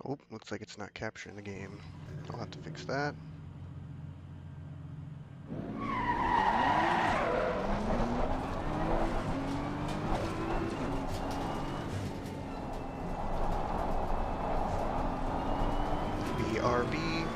Oh, looks like it's not capturing the game. I'll have to fix that. BRB.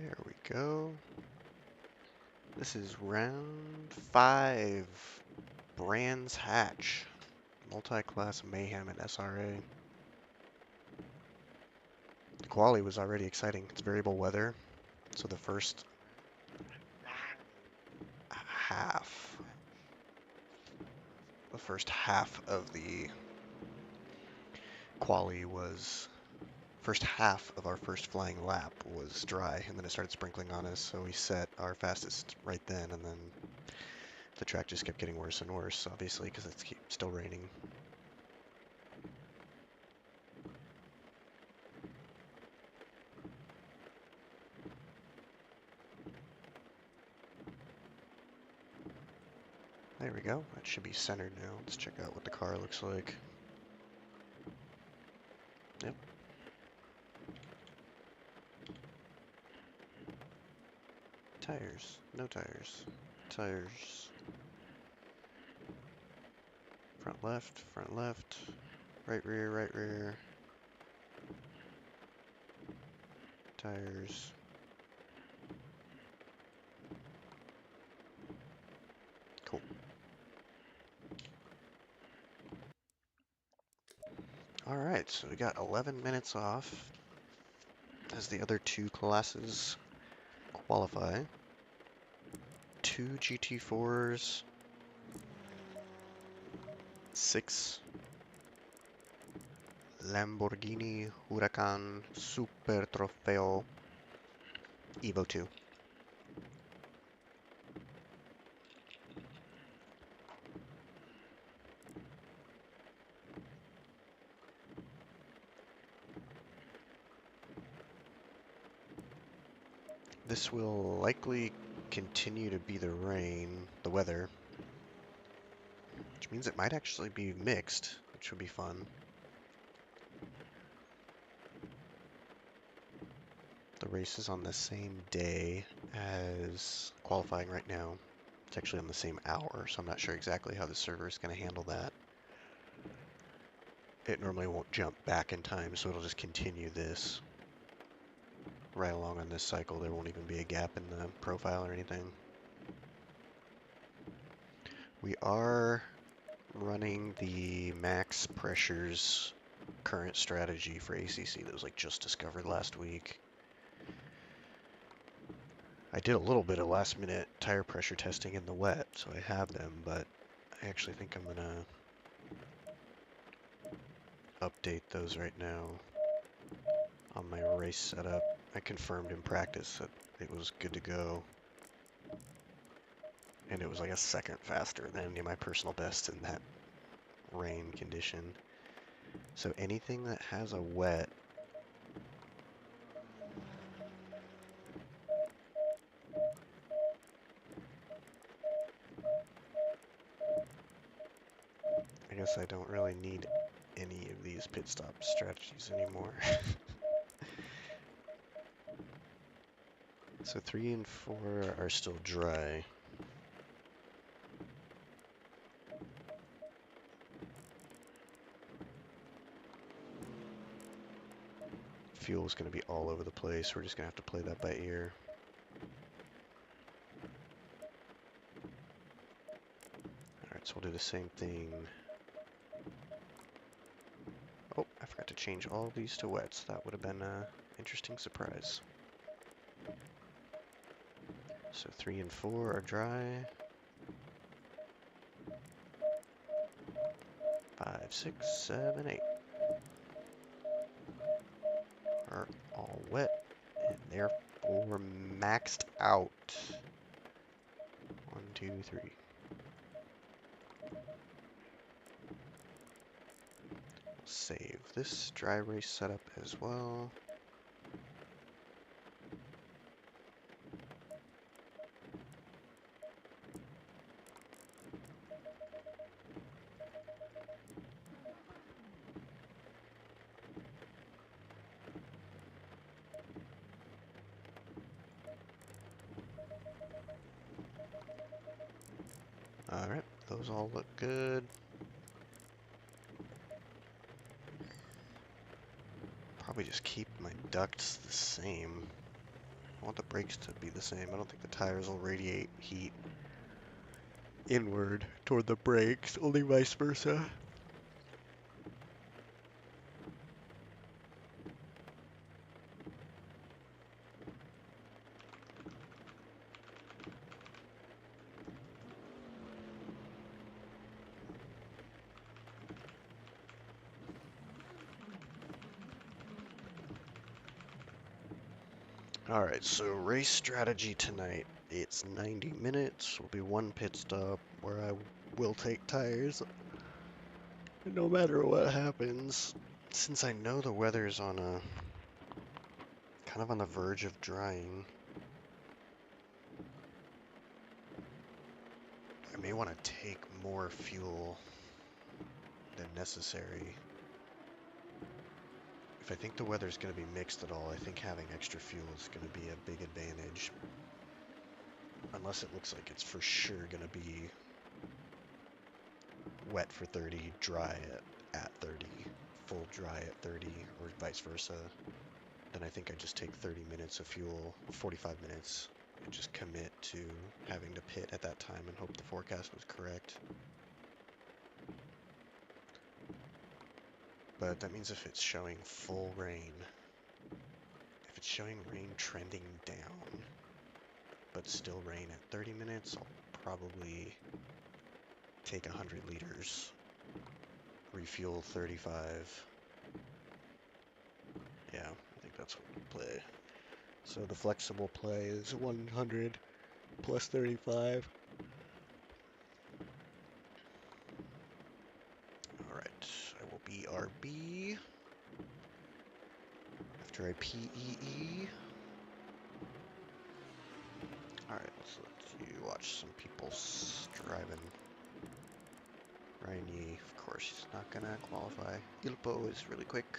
There we go. This is round 5. Brands Hatch. MultiClass Mayhem and SRA. The quali was already exciting. It's variable weather, so the first half of the quali was, first half of our first flying lap was dry, and then it started sprinkling on us, so we set our fastest right then, and then the track just kept getting worse and worse, obviously, because it's still raining. There we go. That should be centered now. Let's check out what the car looks like. Yep. Tires. No tires. Tires. Front left. Right rear. Tires. Cool. Alright, so we got 11 minutes off as the other two classes qualify. 2 GT4s, 6 Lamborghini Huracan Super Trofeo Evo 2. This will likely continue to be the weather, which means it might actually be mixed, which would be fun. The race is on the same day as qualifying right now. It's actually on the same hour, so I'm not sure exactly how the server is going to handle that. It normally won't jump back in time, so it'll just continue this right along on this cycle. There won't even be a gap in the profile or anything. We are running the max pressures current strategy for ACC that was like just discovered last week. I did a little bit of last minute tire pressure testing in the wet, so I have them, but I actually think I'm gonna update those right now on my race setup. I confirmed in practice that it was good to go, and it was like a second faster than any of my personal bests in that rain condition. So anything that has a wet I guess I don't really need any of these pit stop strategies anymore. So 3 and 4 are still dry. Fuel is going to be all over the place. We're just going to have to play that by ear. Alright, so we'll do the same thing. Oh, I forgot to change all these to wets. That would have been an interesting surprise. So 3 and 4 are dry. 5, 6, 7, 8 are all wet and therefore maxed out. 1, 2, 3. Save this dry race setup as well. Alright, those all look good. Probably just keep my ducts the same I want the brakes to be the same. I don't think the tires will radiate heat inward toward the brakes, only vice versa. Alright, so race strategy tonight. It's 90 minutes. Will be one pit stop where I will take tires no matter what happens. Since I know the weather's on a kind of on the verge of drying, I may want to take more fuel than necessary. If I think the weather's going to be mixed at all, I think having extra fuel is going to be a big advantage. Unless it looks like it's for sure going to be wet for 30, dry at 30, full dry at 30, or vice versa. Then I think I just take 30 minutes of fuel, 45 minutes, and just commit to having to pit at that time and hope the forecast was correct. But that means if it's showing full rain, if it's showing rain trending down, but still rain at 30 minutes, I'll probably take 100 liters, refuel 35. Yeah, I think that's what we play. So the flexible play is 100 plus 35. Alright, I will be RB after I PEE. Alright, so let's watch some people driving. Ryan Yee, of course, he's not gonna qualify. Ilpo is really quick.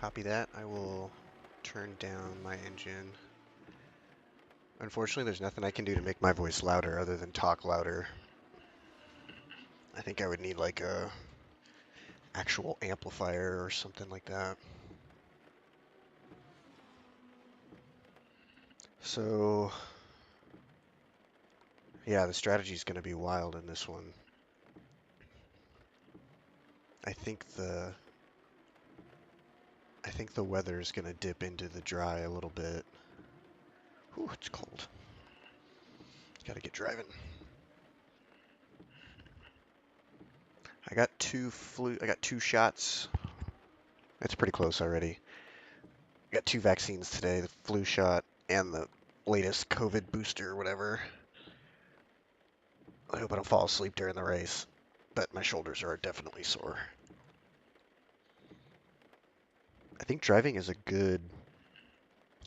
Copy that. I will turn down my engine. Unfortunately, there's nothing I can do to make my voice louder other than talk louder. I think I would need like a actual amplifier or something like that. So, yeah, the strategy is going to be wild in this one. I think the weather is going to dip into the dry a little bit. Ooh, it's cold. Gotta get driving. I got two shots. It's pretty close already. I got 2 vaccines today, the flu shot and the latest COVID booster or whatever. I hope I don't fall asleep during the race, but my shoulders are definitely sore. I think driving is a good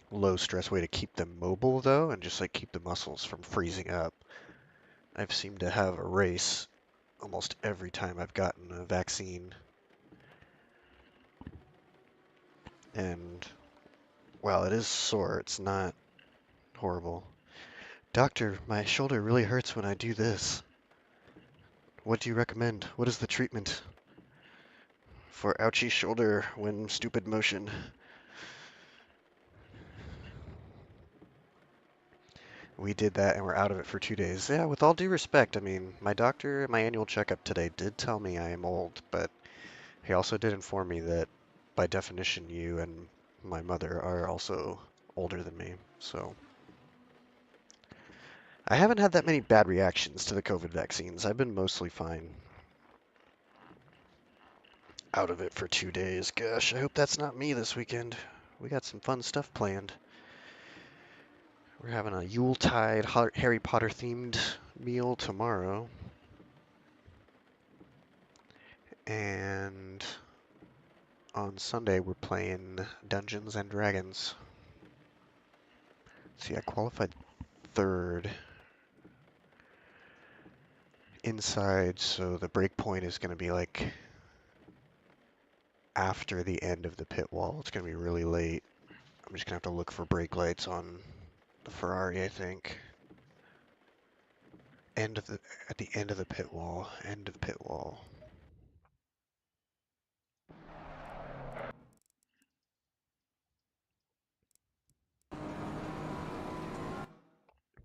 low stress way to keep them mobile though, and just like keep the muscles from freezing up. I've seemed to have a race almost every time I've gotten a vaccine. And while it is sore, it's not horrible. Doctor, my shoulder really hurts when I do this. What do you recommend? What is the treatment for ouchy shoulder when stupid motion? We did that and we're out of it for 2 days. Yeah, with all due respect, I mean, my doctor at my annual checkup today did tell me I am old, but he also did inform me that by definition you and my mother are also older than me, so I haven't had that many bad reactions to the COVID vaccines. I've been mostly fine. Out of it for 2 days. Gosh, I hope that's not me this weekend. We got some fun stuff planned. We're having a Yuletide Harry Potter themed meal tomorrow. And on Sunday we're playing Dungeons and Dragons. See, I qualified 3rd inside, so the break point is going to be like after the end of the pit wall. It's going to be really late. I'm just going to have to look for brake lights on the Ferrari, I think. At the end of the pit wall. End of pit wall.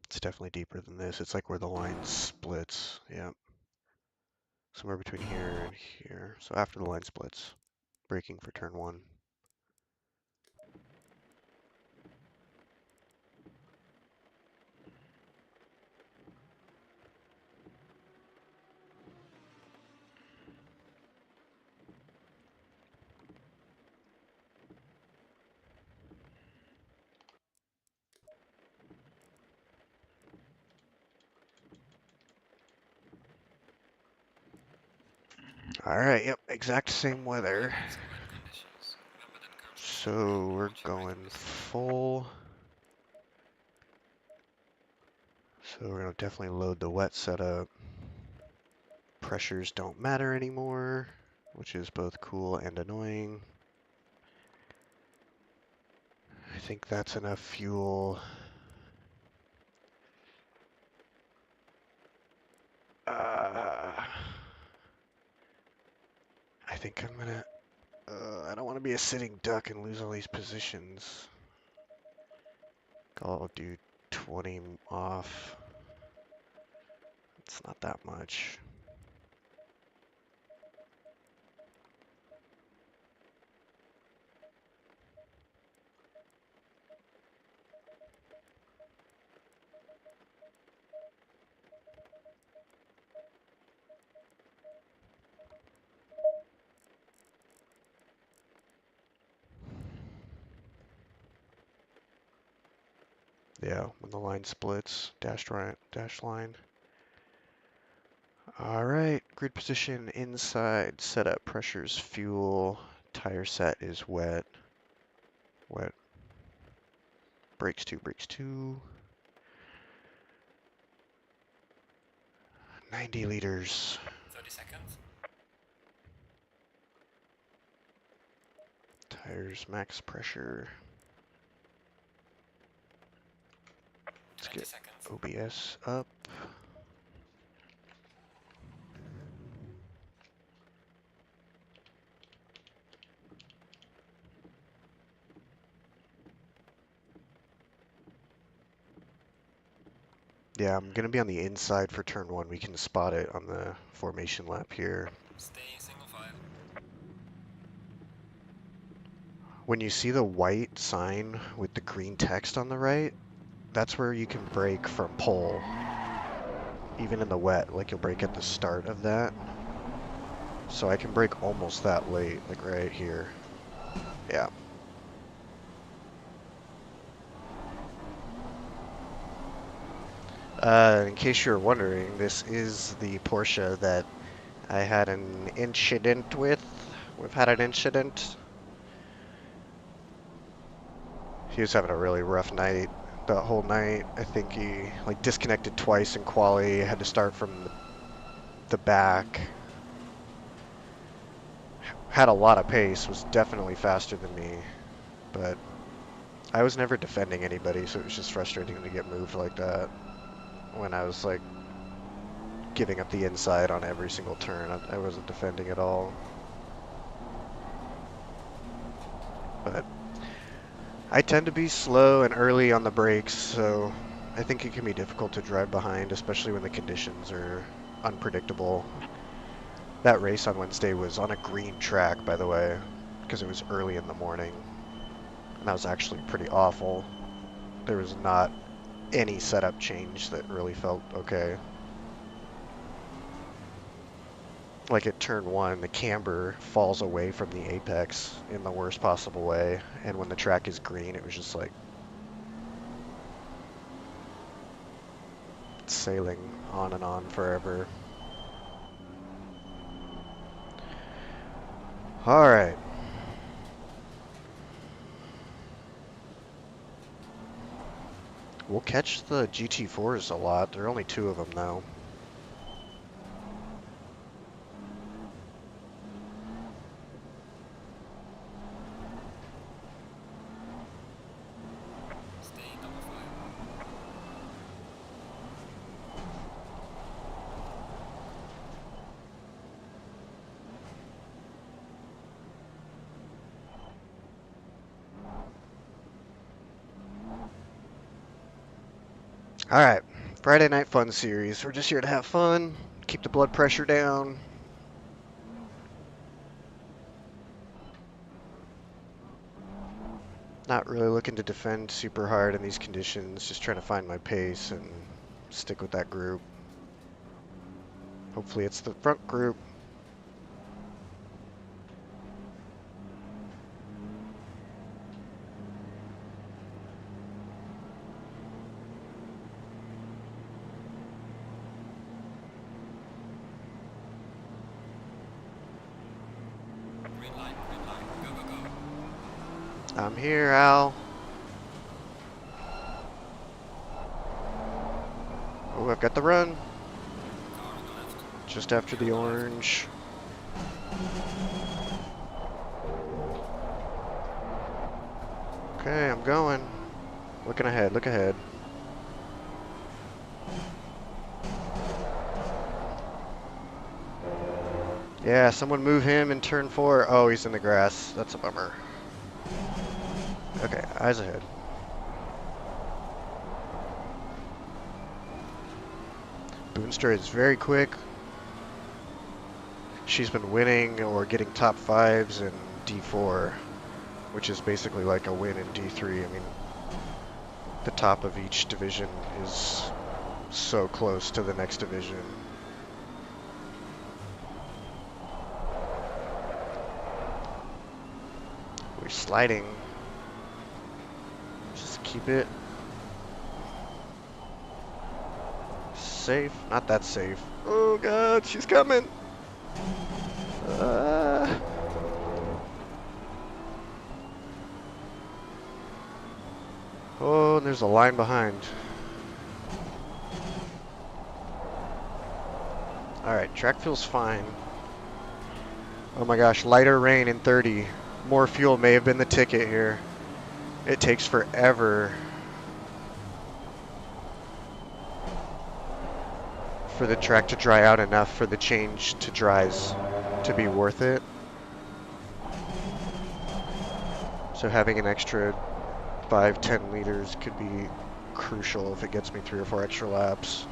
It's definitely deeper than this. It's like where the line splits. Yeah. Somewhere between here and here. So after the line splits. Braking for turn 1. Alright, yep, exact same weather. So we're going full. So we're going to definitely load the wet setup. Pressures don't matter anymore, which is both cool and annoying. I think that's enough fuel. I think I'm gonna... I don't want to be a sitting duck and lose all these positions. I'll do 20 off. It's not that much. Yeah, when the line splits, dash line. All right, grid position inside, setup, pressures, fuel, tire set is wet. Wet. Brakes 2. 90 liters. 30 seconds. Tires max pressure. Let's get OBS up. Yeah, I'm gonna be on the inside for turn 1. We can spot it on the formation lap here. Stay single file. When you see the white sign with the green text on the right, that's where you can brake from pole. Even in the wet, like you'll brake at the start of that. So I can brake almost that late, like right here. Yeah. In case you're wondering, this is the Porsche that I had an incident with. We've had an incident. He was having a really rough night the whole night. I think he like disconnected twice in quali, had to start from the back. Had a lot of pace, was definitely faster than me, but I was never defending anybody, so it was just frustrating to get moved like that when I was like giving up the inside on every single turn. I wasn't defending at all. But I tend to be slow and early on the brakes, so I think it can be difficult to drive behind, especially when the conditions are unpredictable. That race on Wednesday was on a green track, by the way, because it was early in the morning. And that was actually pretty awful. There was not any setup change that really felt okay. Like at turn 1, the camber falls away from the apex in the worst possible way, and when the track is green, it was just like sailing on and on forever. Alright. We'll catch the GT4s a lot. There are only 2 of them now. Stay double file. Alright, Friday Night Fun Series. We're just here to have fun, keep the blood pressure down. Not really looking to defend super hard in these conditions, just trying to find my pace and stick with that group. Hopefully it's the front group. Green line, go, go, go. I'm here, Al. Oh, I've got the run. Car on the left. Just after the orange. Okay, I'm going. Looking ahead, look ahead. Yeah, someone move him in turn 4. Oh, he's in the grass. That's a bummer. Okay, eyes ahead. Boonstra is very quick. She's been winning or getting top 5s in D4, which is basically like a win in D3. I mean, the top of each division is so close to the next division. We're sliding. Just keep it safe. Not that safe. Oh god, she's coming. Oh, and there's a line behind. Alright, track feels fine. Oh my gosh, lighter rain in 30. More fuel may have been the ticket here. It takes forever for the track to dry out enough for the change to dries to be worth it. So having an extra 5-10 liters could be crucial if it gets me 3 or 4 extra laps.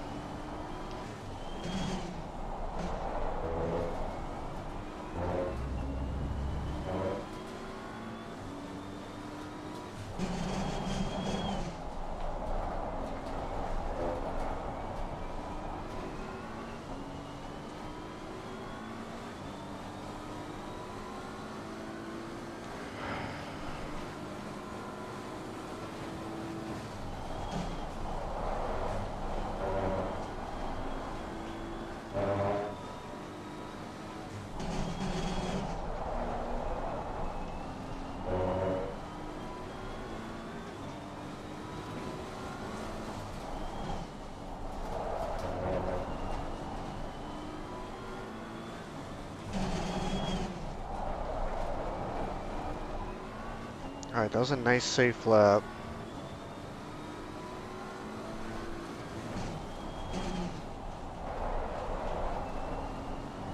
Alright, that was a nice safe lap.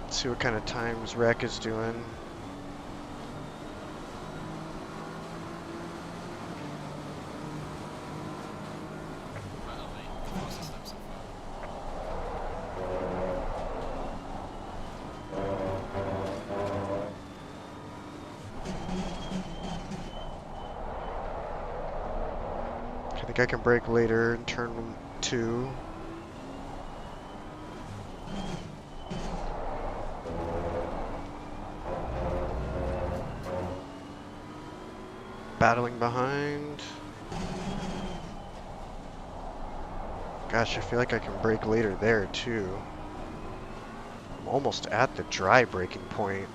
Let's see what kind of times Rec is doing. I think I can brake later in turn 2. Battling behind. Gosh, I feel like I can brake later there too. I'm almost at the dry braking point.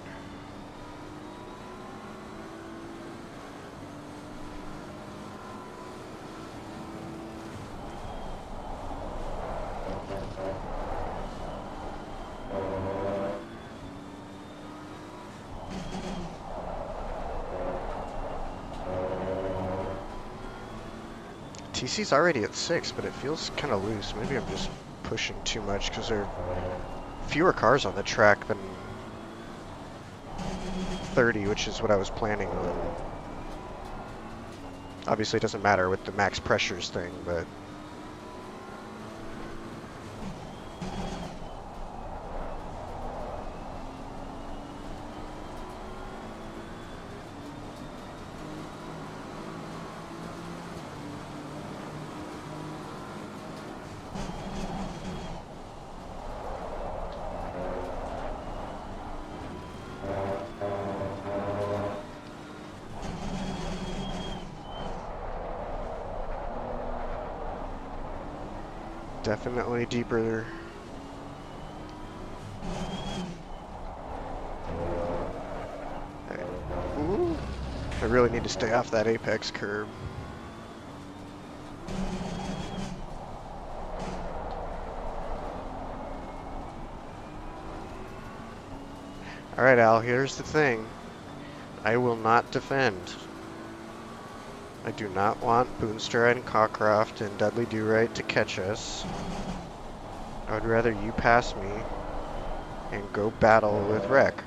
TC's already at 6, but it feels kind of loose. Maybe I'm just pushing too much because there are fewer cars on the track than 30, which is what I was planning on. Obviously, it doesn't matter with the max pressures thing, but... Definitely deeper. Ooh. I really need to stay off that apex curb. Alright, Al, here's the thing. I will not defend. I do not want Boonstra and Cockcroft and Dudley Do-Right to catch us. I would rather you pass me and go battle with Rec.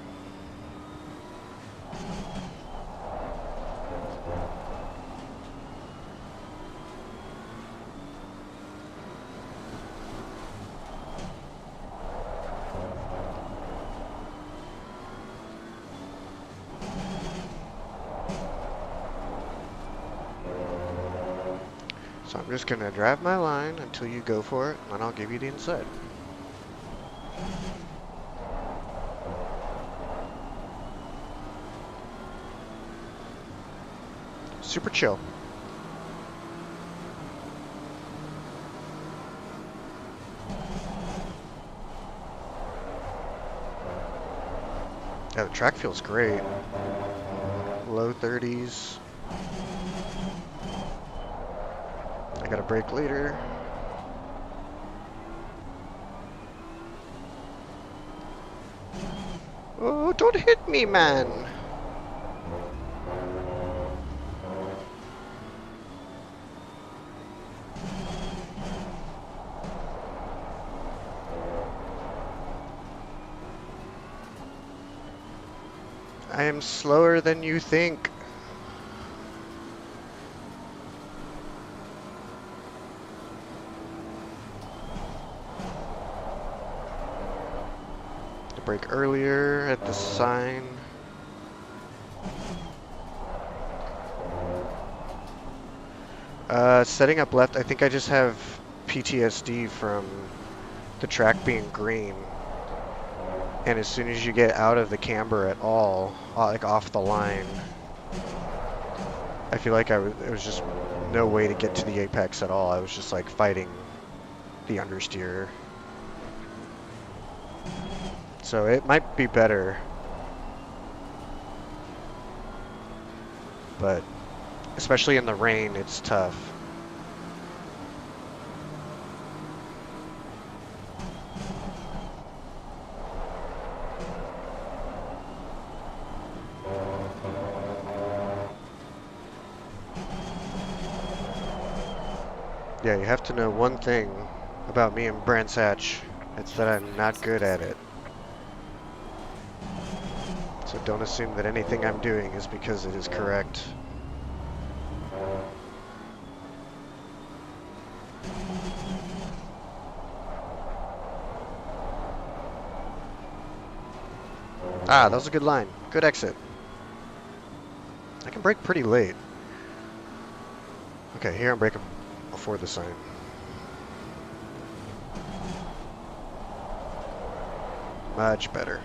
So I'm just going to drive my line until you go for it, and then I'll give you the inside. Super chill. Yeah, the track feels great. Low 30s. I gotta brake later. Oh, don't hit me, man! I am slower than you think. To brake earlier at the sign. Setting up left, I think I just have PTSD from the track being green. And as soon as you get out of the camber at all, like off the line, I feel like it was just no way to get to the apex at all. I was just like fighting the understeer. So it might be better. But especially in the rain, it's tough. Yeah, you have to know one thing about me and Brands Hatch. It's that I'm not good at it. So don't assume that anything I'm doing is because it is correct. Ah, that was a good line. Good exit. I can brake pretty late. Okay, here I'm braking before the sign. Much better.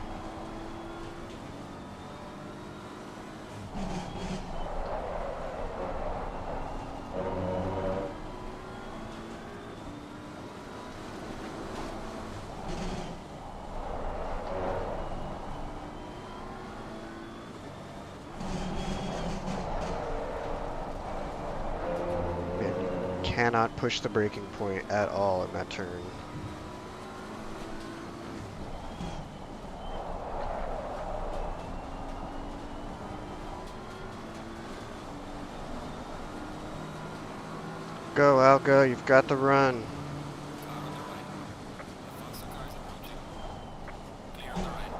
Cannot push the braking point at all in that turn. Go, Alga, you've got the run. Car on the right. The faster car is approaching. Clear on the right.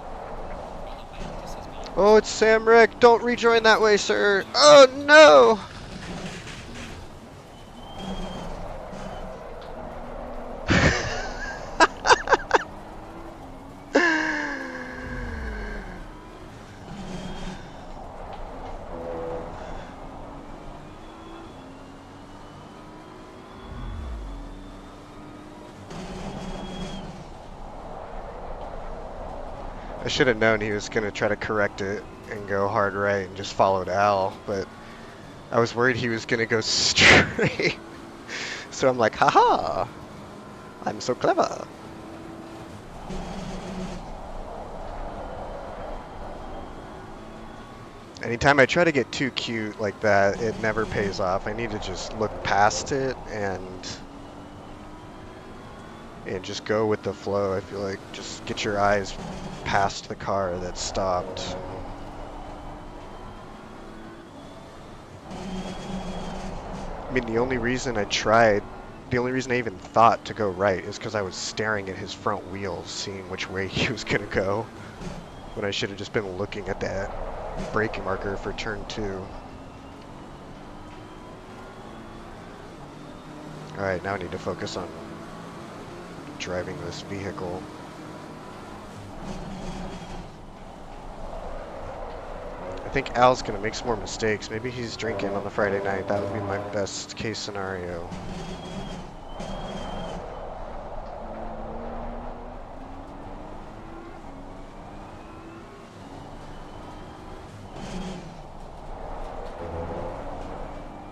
On the left, this is me. Oh, it's Samrick. Don't rejoin that way, sir. Oh, no! I should have known he was going to try to correct it and go hard right and just followed Al, but I was worried he was going to go straight. So I'm like, haha, I'm so clever. Anytime I try to get too cute like that, it never pays off. I need to just look past it and just go with the flow. I feel like just get your eyes past the car that stopped. I mean, the only reason I even thought to go right is because I was staring at his front wheels, seeing which way he was gonna go, when I should have just been looking at that braking marker for turn 2. Alright, now I need to focus on driving this vehicle. I think Al's gonna make some more mistakes. Maybe he's drinking on the Friday night. That would be my best case scenario.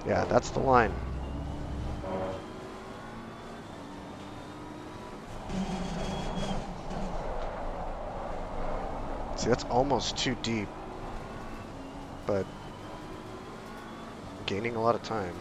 Yeah, that's the line. See, that's almost too deep, but gaining a lot of time.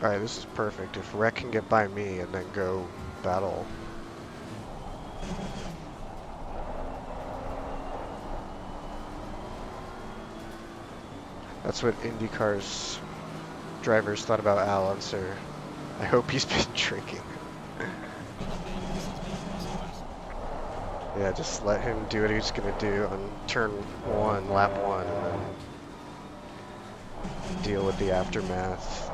Alright, this is perfect. If Rec can get by me and then go battle. That's what IndyCar's drivers thought about Al Unser. I hope he's been drinking. Yeah, just let him do what he's gonna do on turn 1, lap 1, and then deal with the aftermath.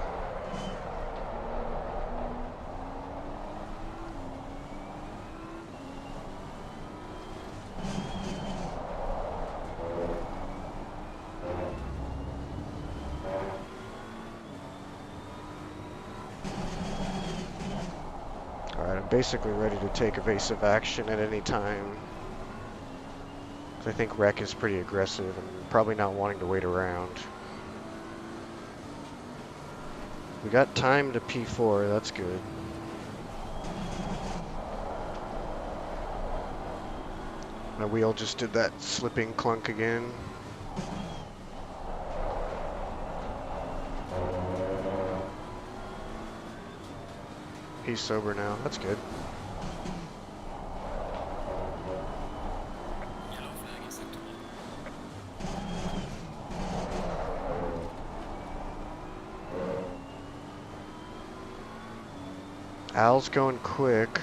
Alright, I'm basically ready to take evasive action at any time. I think Rec is pretty aggressive and probably not wanting to wait around. We got time to P4, that's good. My wheel just did that slipping clunk again. He's sober now, that's good. Yellow flag acceptable. Al's going quick.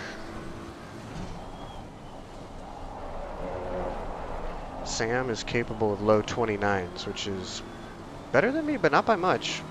Sam is capable of low 29s, which is better than me, but not by much.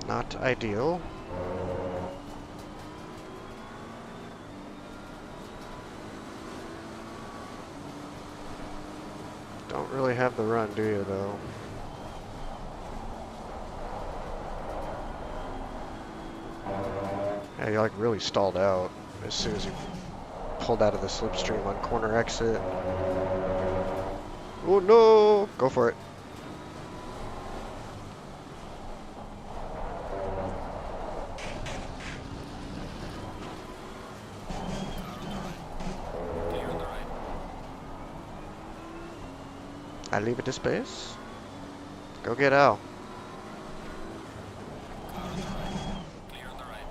Not ideal. Don't really have the run, do you, though? Yeah, you like really stalled out as soon as you pulled out of the slipstream on corner exit. Oh no! Go for it. Clear on the right. I leave it to space. Go get Al. Car on the right. Clear on the right.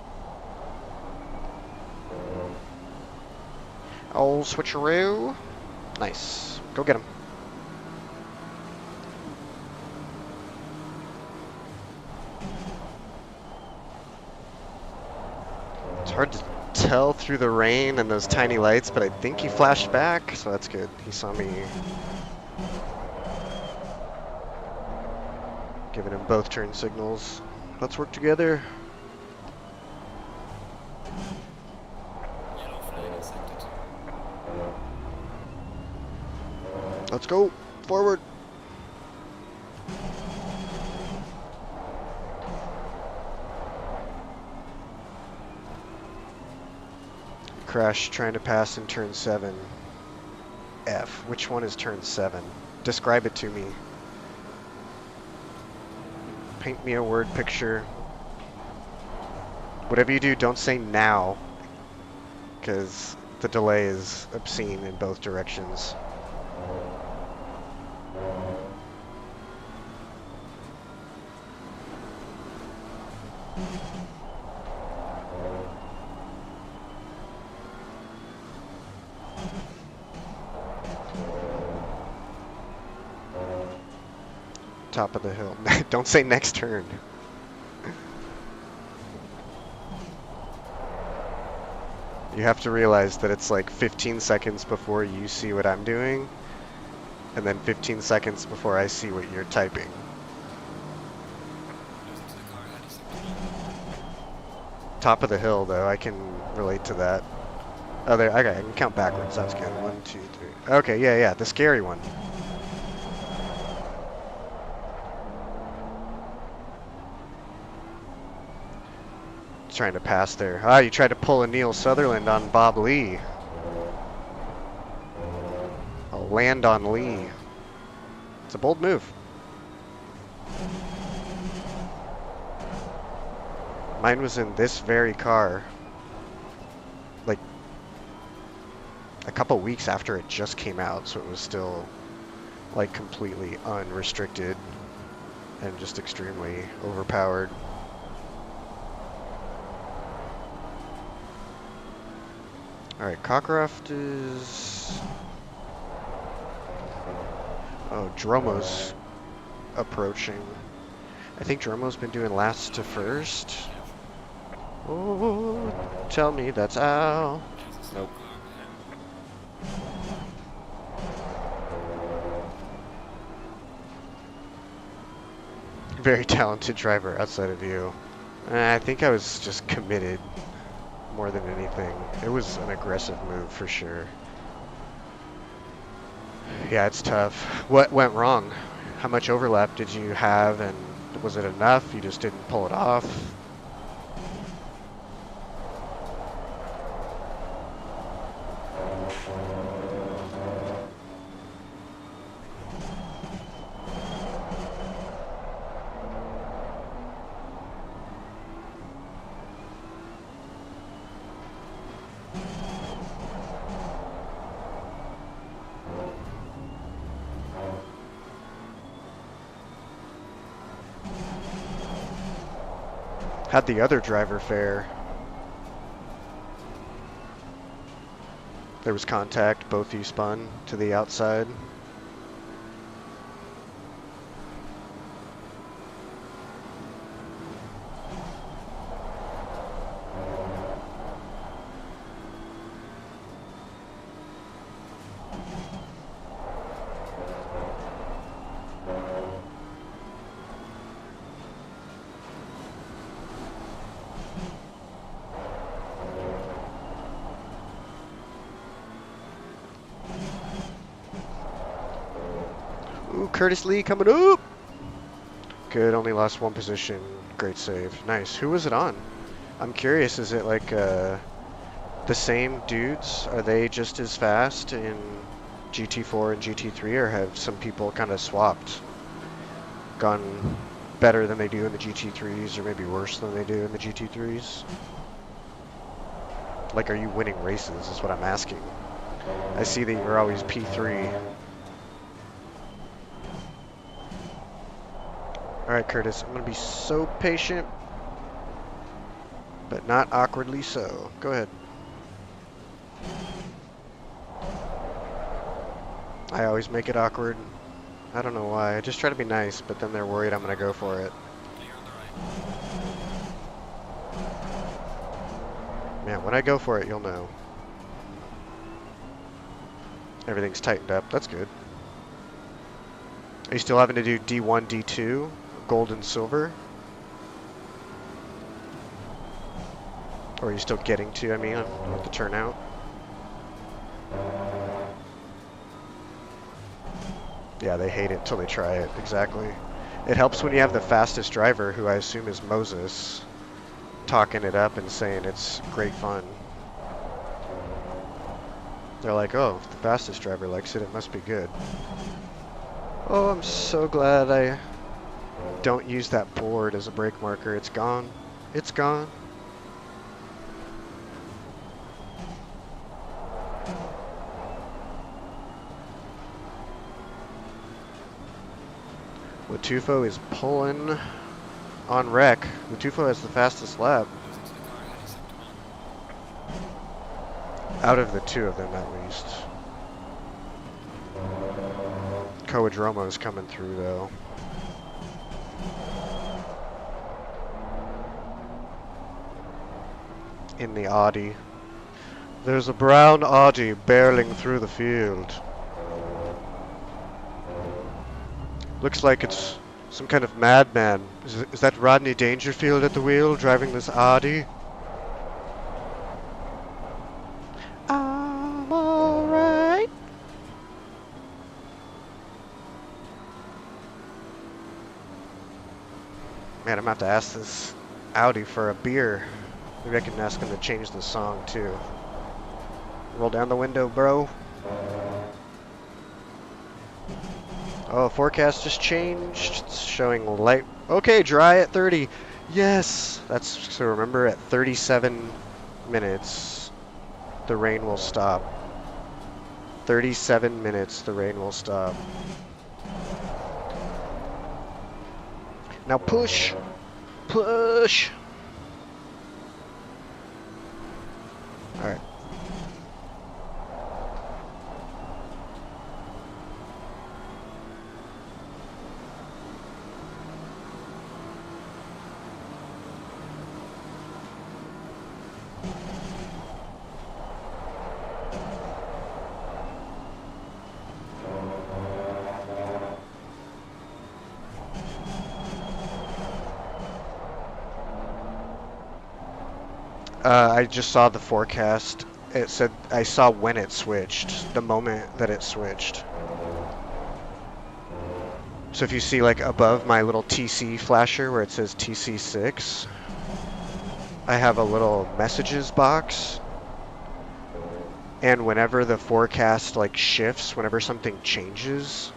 Oh, switcheroo. Nice. Go get him. It's hard to tell through the rain and those tiny lights, but I think he flashed back, so that's good. He saw me giving him both turn signals. Let's work together. Yellow flag accepted. Let's go. Forward. Crash trying to pass in turn 7. F. Which one is turn 7? Describe it to me. Paint me a word picture. Whatever you do, don't say now, because the delay is obscene in both directions. Top of the hill. Don't say next turn. You have to realize that it's like 15 seconds before you see what I'm doing, and then 15 seconds before I see what you're typing. Losing to the car ahead acceptable. Top of the hill, though, I can relate to that. Oh, there. Okay, I can count backwards. That's good. 1, 2, 3. Okay, yeah, the scary one. trying to pass there. Ah, you tried to pull a Neil Sutherland on Bob Lee. I'll land on Lee. It's a bold move. Mine was in this very car, like a couple weeks after it just came out, so it was still like completely unrestricted and just extremely overpowered. Alright, Cockcroft is... Oh, Dromo's approaching. I think Dromo's been doing last to first. Oh, tell me that's Al. Nope. Very talented driver outside of you. I think I was just committed more than anything. It was an aggressive move for sure. Yeah, it's tough. What went wrong? How much overlap did you have, and was it enough? You just didn't pull it off? How'd the other driver fare? There was contact, both you spun to the outside. Ooh, Curtis Lee coming up! Good, only lost one position. Great save. Nice. Who was it on? I'm curious, is it like the same dudes? Are they just as fast in GT4 and GT3, or have some people kind of swapped? Gone better than they do in the GT3s, or maybe worse than they do in the GT3s? Like, are you winning races, is what I'm asking. I see that you're always P3. Alright, Curtis, I'm going to be so patient, but not awkwardly so. Go ahead. I always make it awkward. I don't know why. I just try to be nice, but then they're worried I'm going to go for it. Man, when I go for it, you'll know. Everything's tightened up. That's good. Are you still having to do D1, D2? Gold and silver? Or are you still getting to, I mean, with the turnout? Yeah, they hate it until they try it, exactly. It helps when you have the fastest driver, who I assume is Moses, talking it up and saying it's great fun. They're like, oh, if the fastest driver likes it, it must be good. Oh, I'm so glad I don't use that board as a brake marker. It's gone. It's gone. Latufo is pulling on wreck. Latufo has the fastest lap. Out of the two of them, at least. Coadromo's coming through, though. In the Audi. There's a brown Audi barreling through the field. Looks like it's some kind of madman. Is that Rodney Dangerfield at the wheel driving this Audi? I'm alright. Man, I'm gonna have to ask this Audi for a beer. Maybe I can ask him to change the song too. Roll down the window, bro. Oh, forecast just changed. It's showing light. Okay, dry at 30. Yes! That's so remember at 37 minutes the rain will stop. 37 minutes the rain will stop. Now push! Push! Alright. I just saw the forecast. It said I saw when it switched, the moment that it switched. So if you see like above my little TC flasher where it says TC6, I have a little messages box. And whenever the forecast like shifts, whenever something changes,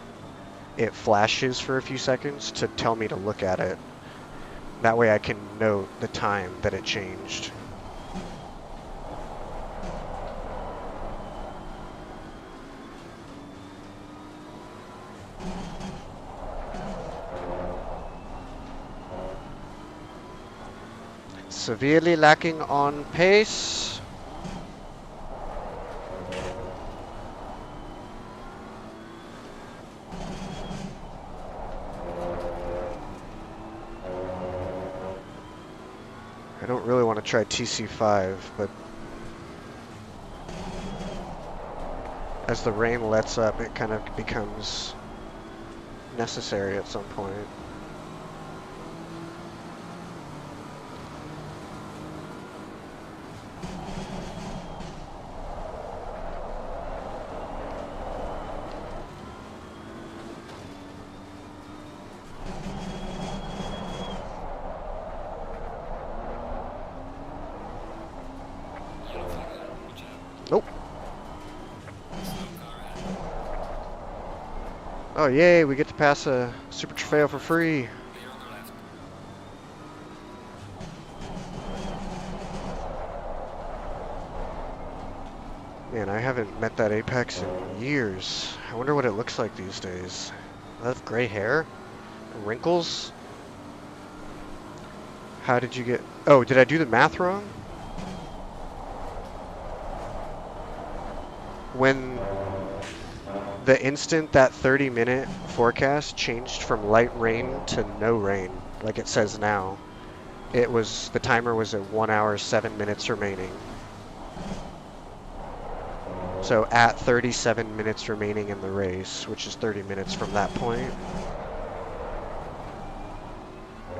it flashes for a few seconds to tell me to look at it. That way I can note the time that it changed. Severely lacking on pace. I don't really want to try TC5, but as the rain lets up, it kind of becomes necessary at some point. Nope. Oh, yay, we get to pass a Super Trofeo for free. Man, I haven't met that Apex in years. I wonder what it looks like these days. I have gray hair? Wrinkles? How did you get... Oh, did I do the math wrong? When the instant that 30-minute forecast changed from light rain to no rain, like it says now, it was, the timer was at 1 hour, 7 minutes remaining. So at 37 minutes remaining in the race, which is 30 minutes from that point,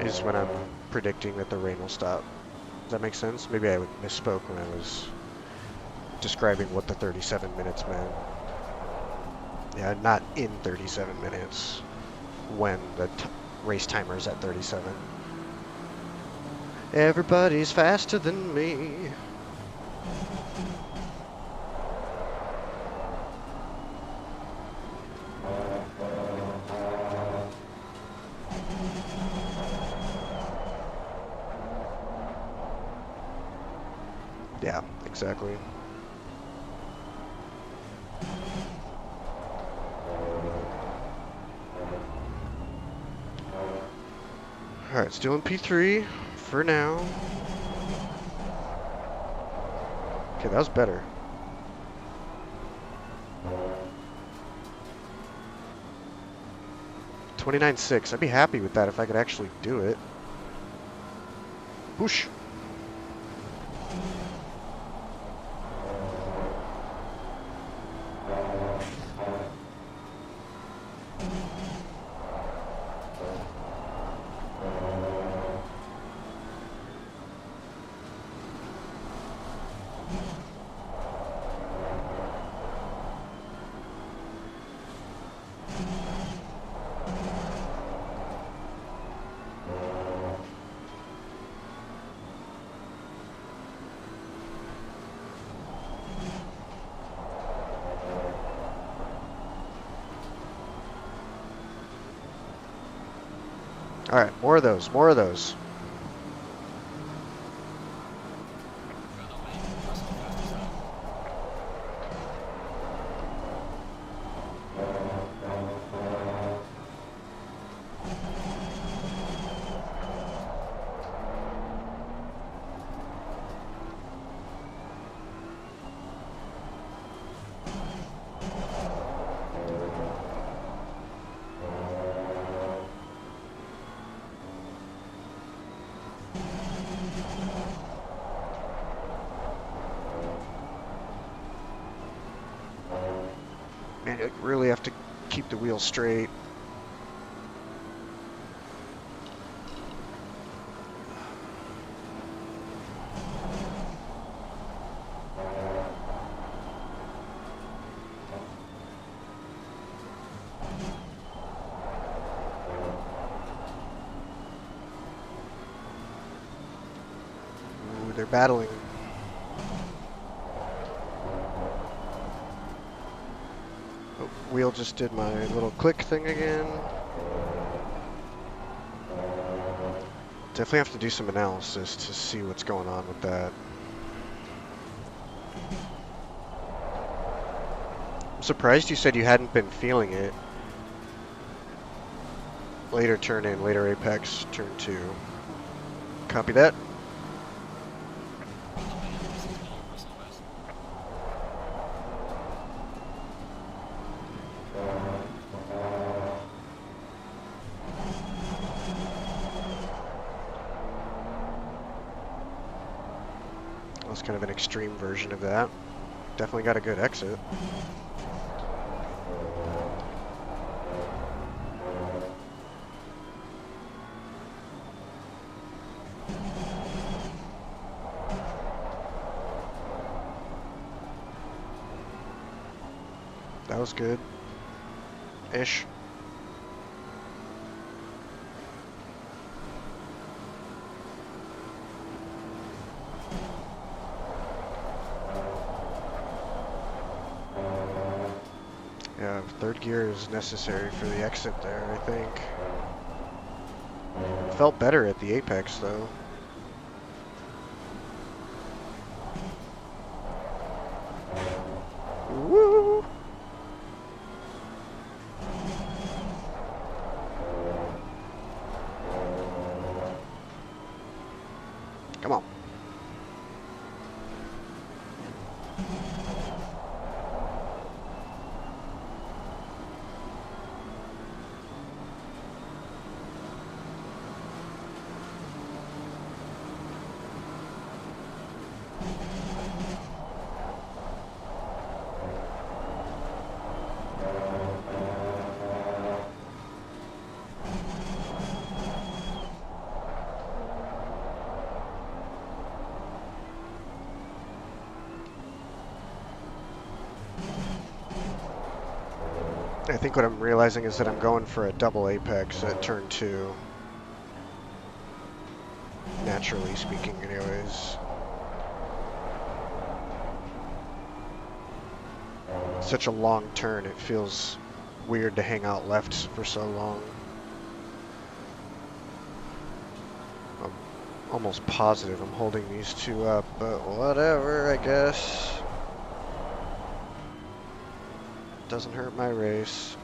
is when I'm predicting that the rain will stop. Does that make sense? Maybe I misspoke when I was describing what the 37 minutes meant. Yeah, not in 37 minutes when the race timer is at 37. Everybody's faster than me. Yeah, exactly. Alright, still in P3 for now. Okay, that was better. $29.6. I'd be happy with that if I could actually do it. Whoosh. All right, more of those, more of those. You're on the way. Press the fastest route. Man, you really have to keep the wheel straight. Ooh, they're battling. Oh, wheel just did my little click thing again. Definitely have to do some analysis to see what's going on with that. I'm surprised you said you hadn't been feeling it. Later turn in, later apex, turn 2. Copy that. On the way. Pismol, press the west. That was kind of an extreme version of that. Definitely got a good exit. That was good. Ish. Yeah, third gear is necessary for the exit there, I think. Felt better at the apex, though. Woo! Come on. I think what I'm realizing is that I'm going for a double apex at turn 2. Naturally speaking, anyways. Such a long turn, it feels weird to hang out left for so long. I'm almost positive I'm holding these two up, but whatever, I guess. Doesn't hurt my race.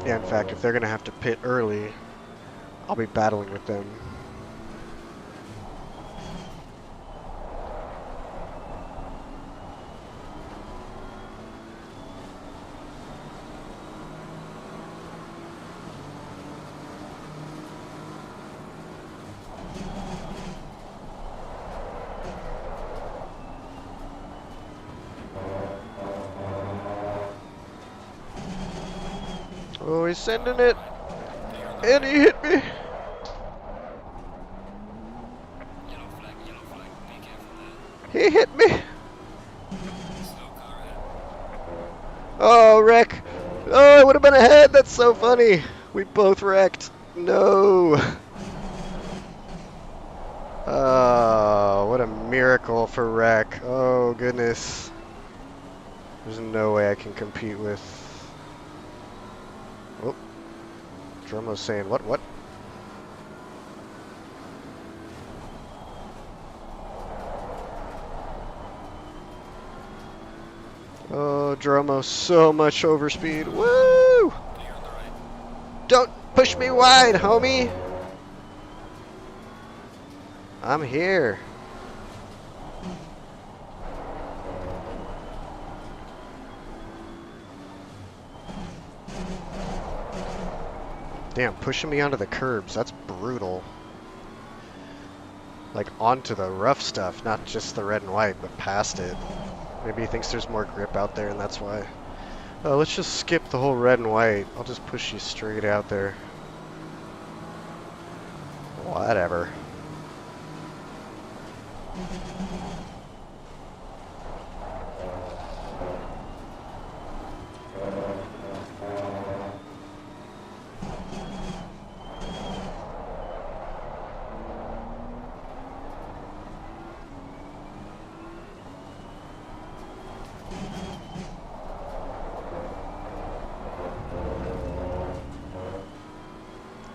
Yeah, in fact, if they're gonna have to pit early, I'll be battling with them. Oh, he's sending it, and he hit me. Yellow flag, be careful there. He hit me. Slow car ahead. Oh, wreck. Oh, I would have been ahead. That's so funny. We both wrecked. No. Oh, what a miracle for wreck. Oh, goodness. There's no way I can compete with... Oh, Dromo's saying, what? Oh, Dromo, so much overspeed. Woo! Clear on the right. Don't push me wide, homie. I'm here. Damn, pushing me onto the curbs. That's brutal. Like, onto the rough stuff, not just the red and white, but past it. Maybe he thinks there's more grip out there, and that's why. Oh, let's just skip the whole red and white. I'll just push you straight out there. Whatever.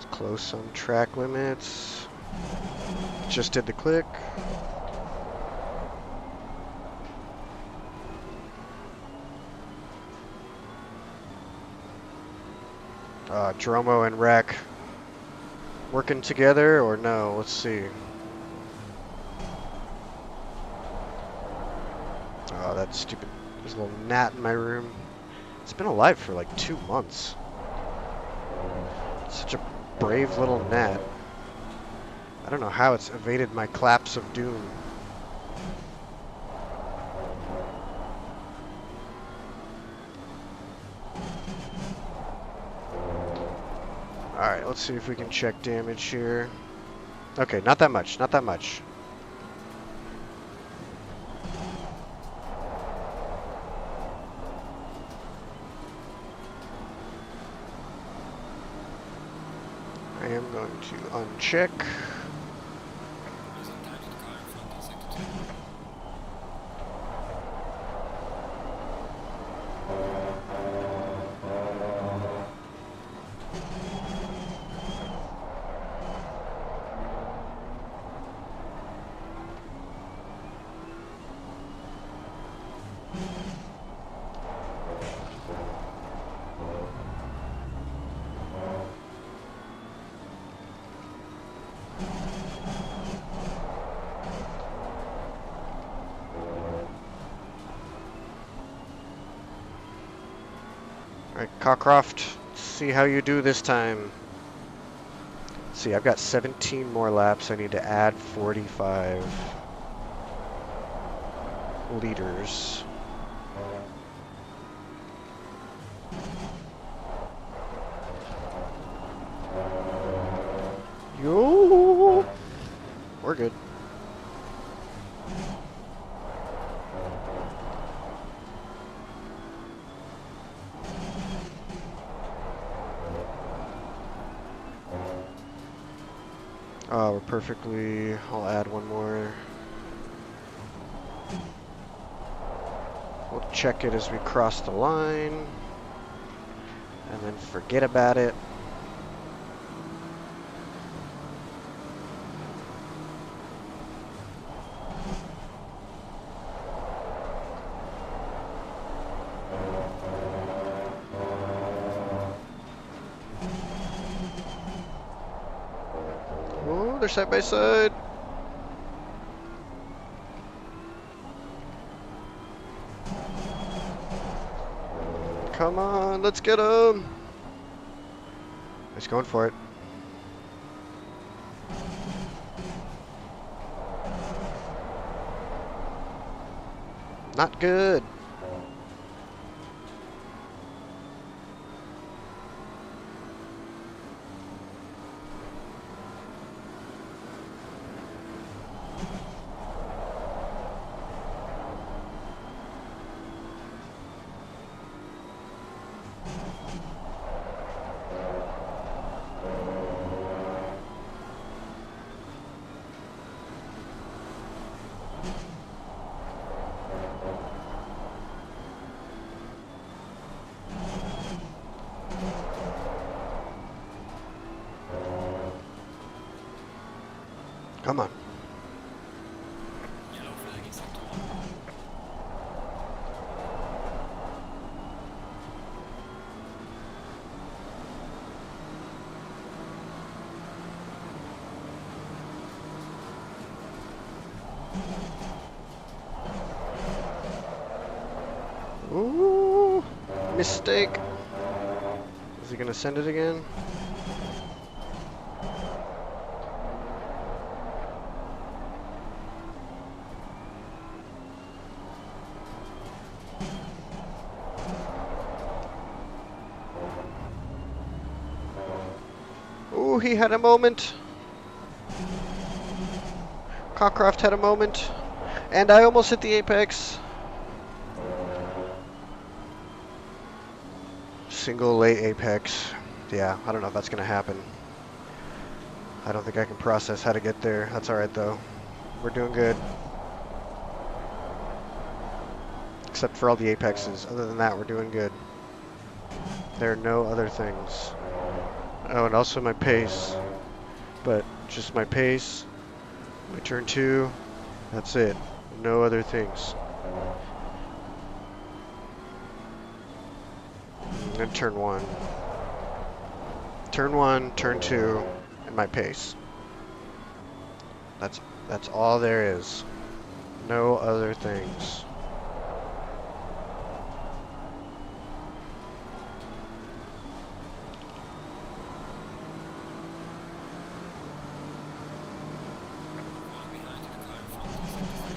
Close on track limits. Just did the click. Dromo and Rec working together or no? Let's see. Oh, that's stupid. There's a little gnat in my room. It's been alive for like 2 months. Such a brave little gnat. I don't know how it's evaded my claps of doom. Alright, let's see if we can check damage here. Okay, not that much, not that much. I am going to uncheck. Sometimes the car in front is sector 2. Alright, Cockcroft, let's see how you do this time. Let's see, I've got 17 more laps. I need to add 45 liters. Yo! We're good. Oh, we're perfectly. I'll add one more. We'll check it as we cross the line. And then forget about it. Oh, they're side by side. Come on, let's get him. He's going for it. Not good. Come on. Yellow flag is sector 1. Ooh, mistake. Is he gonna send it again? Ooh, he had a moment. Cockcroft had a moment. And I almost hit the apex. Single late apex. Yeah, I don't know if that's gonna happen. I don't think I can process how to get there. That's alright though. We're doing good. Except for all the apexes. Other than that, we're doing good. There are no other things. Oh, and also my pace. But just my pace, my turn 2, that's it. No other things. And turn 1. Turn 1, turn 2, and my pace. That's all there is. No other things. One behind in the car in front is sector 3.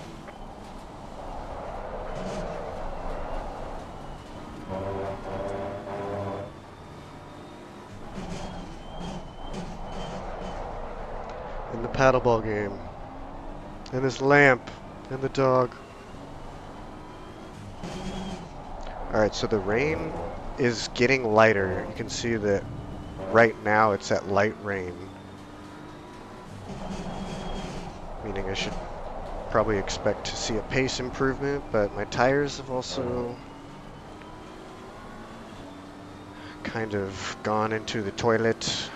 In the paddleball game. And this lamp. And the dog. Alright, so the rain is getting lighter. You can see that right now it's at light rain. Meaning I should probably expect to see a pace improvement, but my tires have also kind of gone into the toilet.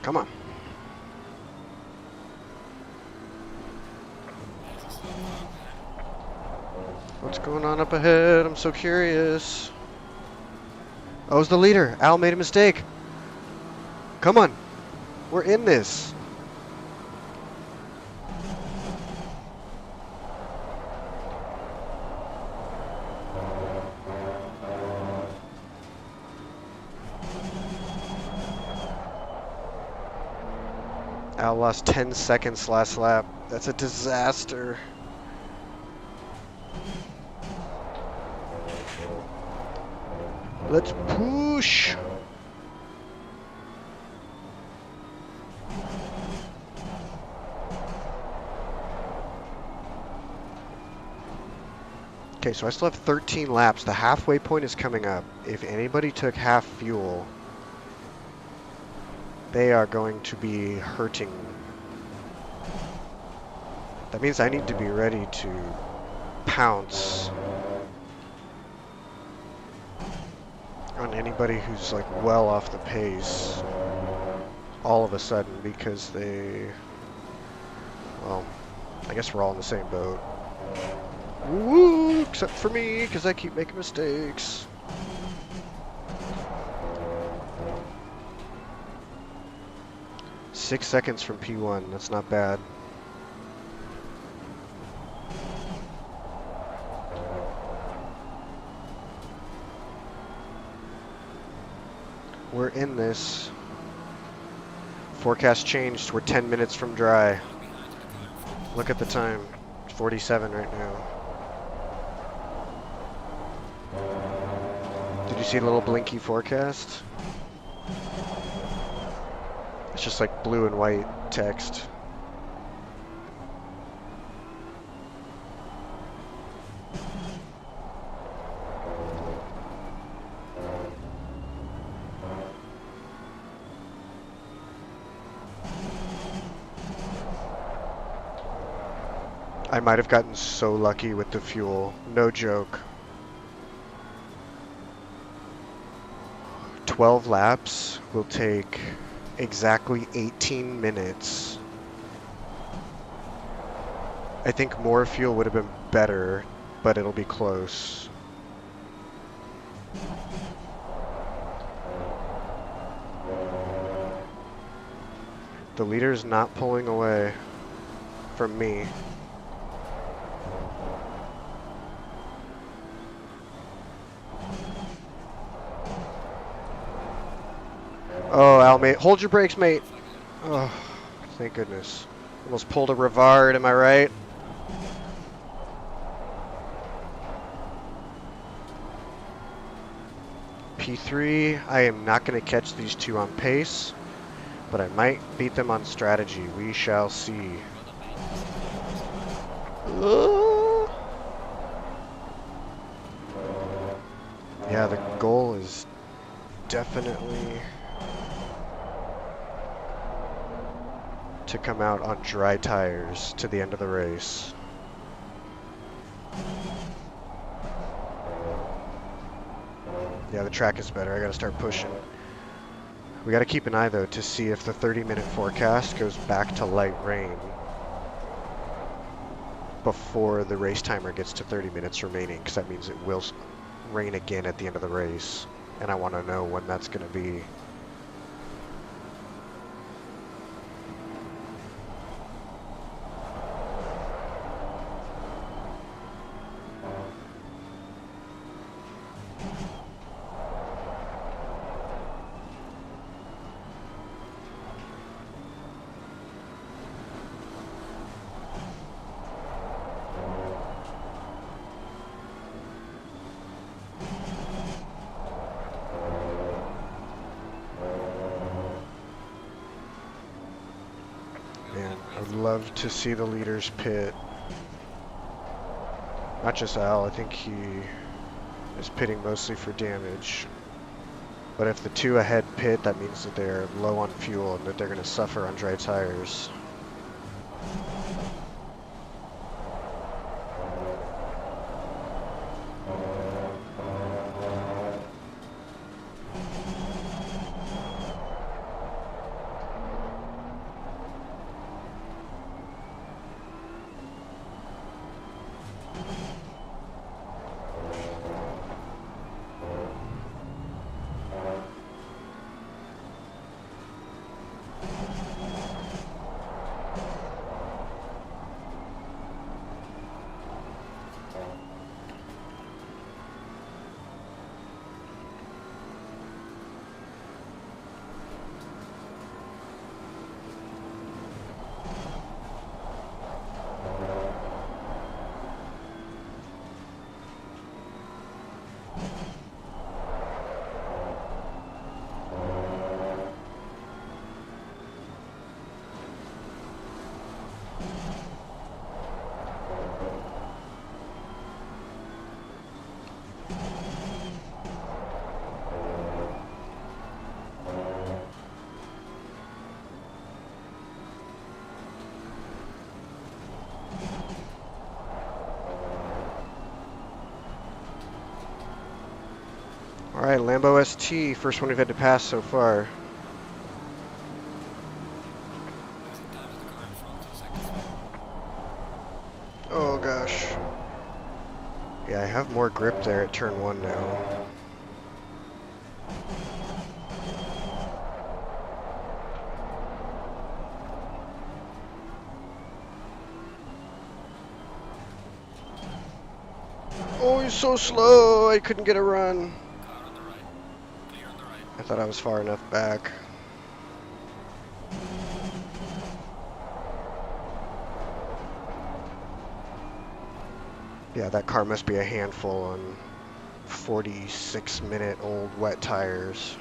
Come on. There's a slow car up ahead. What's going on up ahead? I'm so curious. Oh, it's the leader. Al made a mistake. Come on. We're in this. Al lost 10 seconds last lap. That's a disaster. Let's push. Okay, so I still have 13 laps. The halfway point is coming up. If anybody took half fuel, they are going to be hurting. That means I need to be ready to pounce on anybody who's like well off the pace all of a sudden because they, well, I guess we're all in the same boat. Woo, except for me because I keep making mistakes. Six seconds from P1, that's not bad. We're in this. Forecast changed, we're 10 minutes from dry. One behind in the car in front. Look at the time, 47 right now. Did you see the little blinky forecast? It's just like blue and white text. I might have gotten so lucky with the fuel. No joke. 12 laps will take exactly 18 minutes. I think more fuel would have been better, but it'll be close. The leader's not pulling away from me. Oh, Al, mate. Hold your brakes, mate. Oh, thank goodness. Almost pulled a Rivard, am I right? P3, I am not going to catch these two on pace, but I might beat them on strategy. We shall see. Yeah, the goal is definitely to come out on dry tires to the end of the race. Yeah, the track is better. I gotta start pushing. We gotta keep an eye though to see if the 30-minute forecast goes back to light rain before the race timer gets to 30 minutes remaining, because that means it will rain again at the end of the race, and I want to know when that's going to be. I'd love to see the leaders pit. Not just Al, I think he is pitting mostly for damage. But if the two ahead pit, that means that they're low on fuel and that they're going to suffer on dry tires. Alright, Lambo ST, first one we've had to pass so far. Oh gosh. Yeah, I have more grip there at turn 1 now. Oh, he's so slow, I couldn't get a run. I thought I was far enough back. Yeah, that car must be a handful on 46-minute-old wet tires.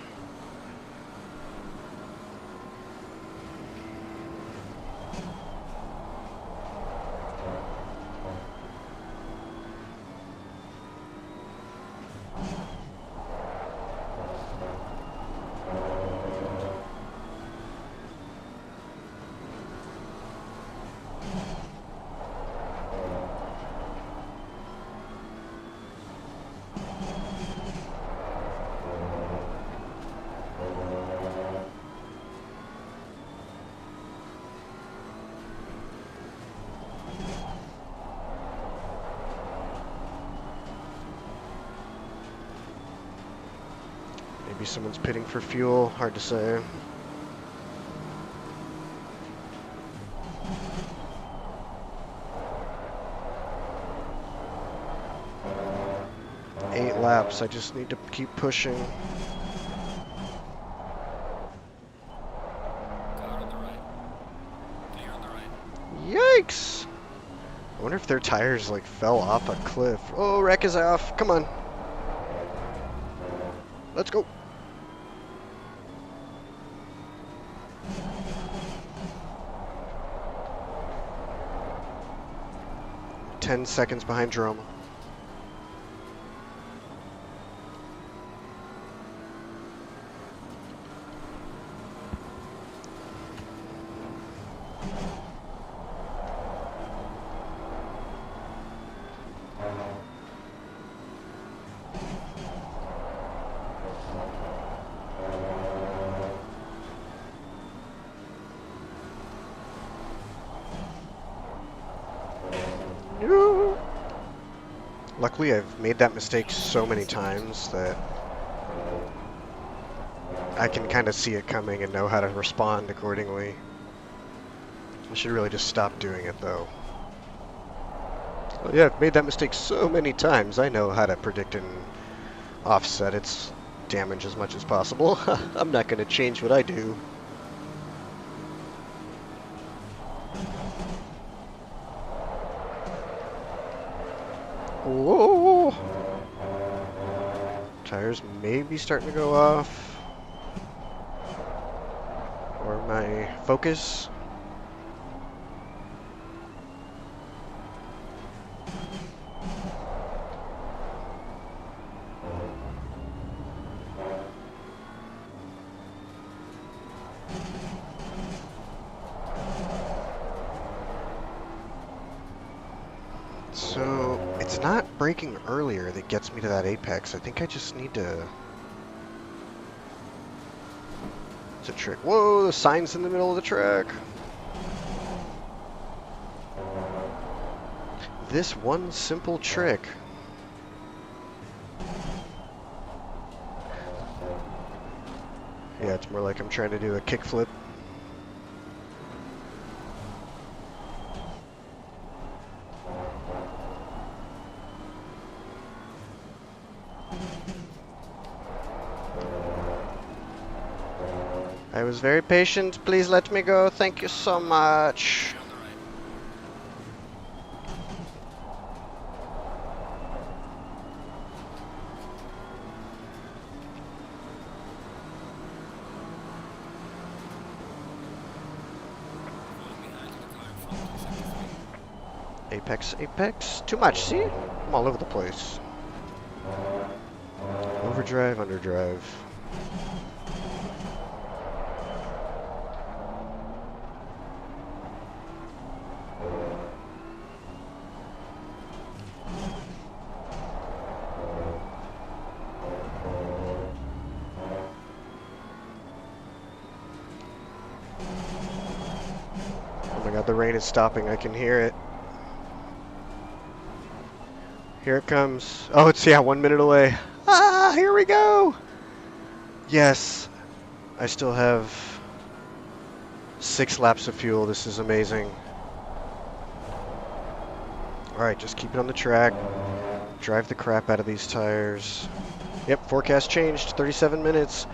Maybe someone's pitting for fuel. Hard to say. Eight laps. I just need to keep pushing. Car on the right. Clear on the right. Yikes! I wonder if their tires like fell off a cliff. Oh, wreck is off. Come on. Let's go. Ten seconds behind Jerome. No. Luckily, I've made that mistake so many times that I can kind of see it coming and know how to respond accordingly. I should really just stop doing it, though. Well, yeah, I've made that mistake so many times. I know how to predict and offset its damage as much as possible. I'm not going to change what I do. Whoa! Tires may be starting to go off. Or my focus. So, it's not braking earlier that gets me to that apex. I think I just need to... It's a trick. Whoa, the sign's in the middle of the track. This one simple trick. Yeah, it's more like I'm trying to do a kickflip. I was very patient. Please let me go. Thank you so much. Clear on the right. Falling behind to the car in front, 273. Apex, apex. Too much, see? I'm all over the place. Overdrive, underdrive. Oh my god, the rain is stopping. I can hear it. Here it comes. Oh, it's, yeah, 1 minute away. Ah, here we go. Yes. I still have 6 laps of fuel. This is amazing. Alright, just keep it on the track. Drive the crap out of these tires. Yep, forecast changed. 37 minutes.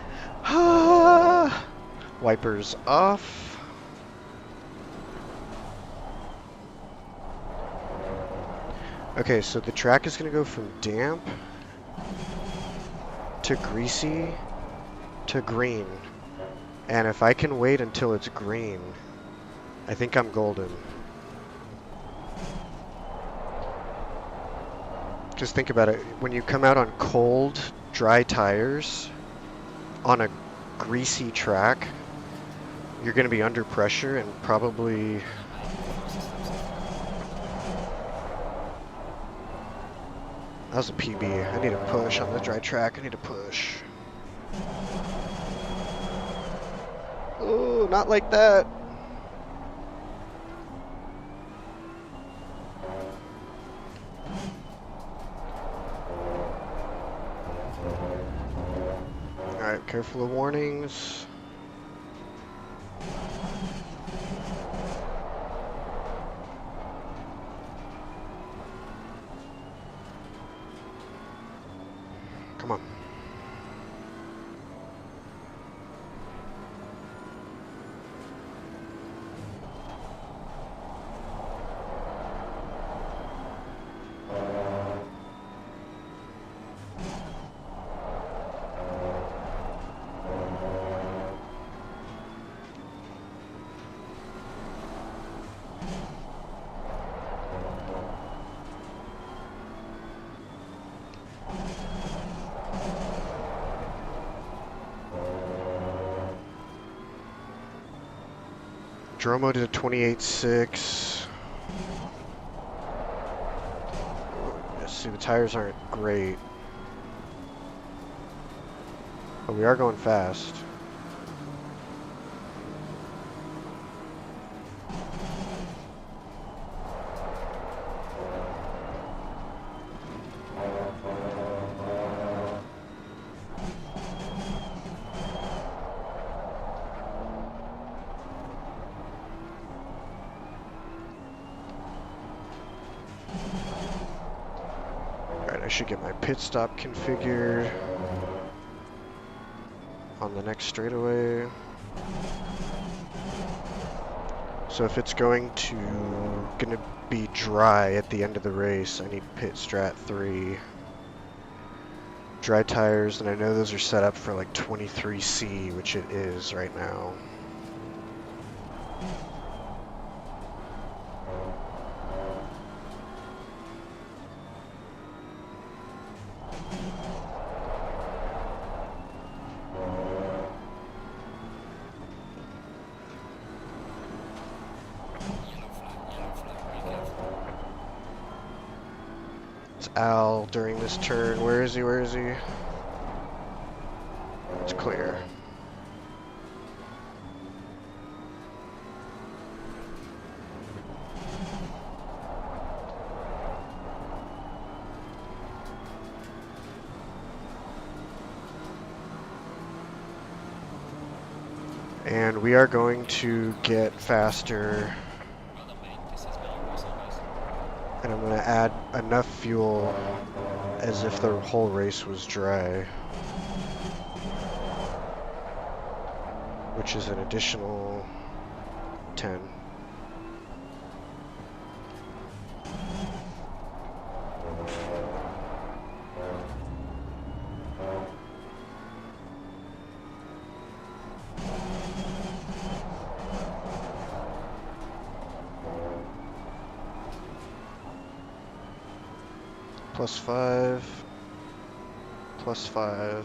Ah! Wipers off. Okay, so the track is going to go from damp to greasy to green. And if I can wait until it's green, I think I'm golden. Just think about it. When you come out on cold, dry tires on a greasy track, you're going to be under pressure and probably... That was a PB. I need to push on the dry track. I need to push. Oh, not like that. Alright, Alright, careful of warnings. Come on. Dromo did a 28.6. See, the tires aren't great. But we are going fast. Alright, I should get my pit stop configured on the next straightaway. So if it's gonna be dry at the end of the race, I need pit strat 3. Dry tires, and I know those are set up for like 23C, which it is right now. Al during this turn. Where is he? Where is he? It's clear. And we are going to get faster. And I'm going to add enough fuel as if the whole race was dry. Which is an additional 10. +5, +5.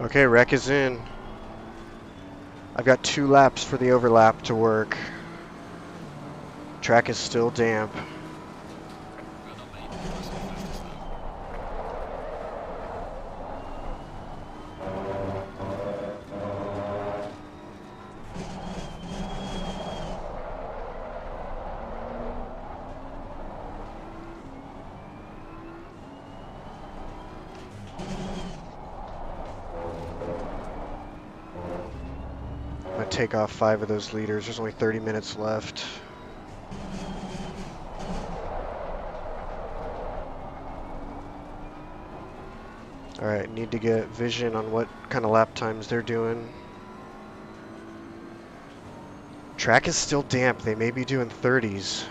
Okay, wreck is in. I've got 2 laps for the overlap to work. Track is still damp. Take off 5 of those liters. There's only 30 minutes left. Alright, need to get vision on what kind of lap times they're doing. Track is still damp. They may be doing 30s.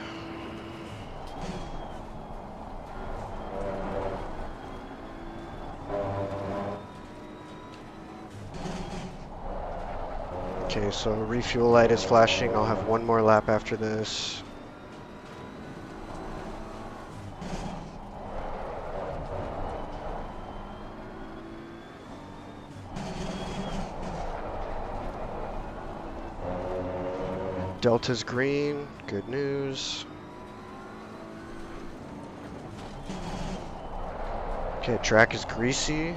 Okay, so refuel light is flashing. I'll have one more lap after this. Delta's green, good news. Okay, track is greasy.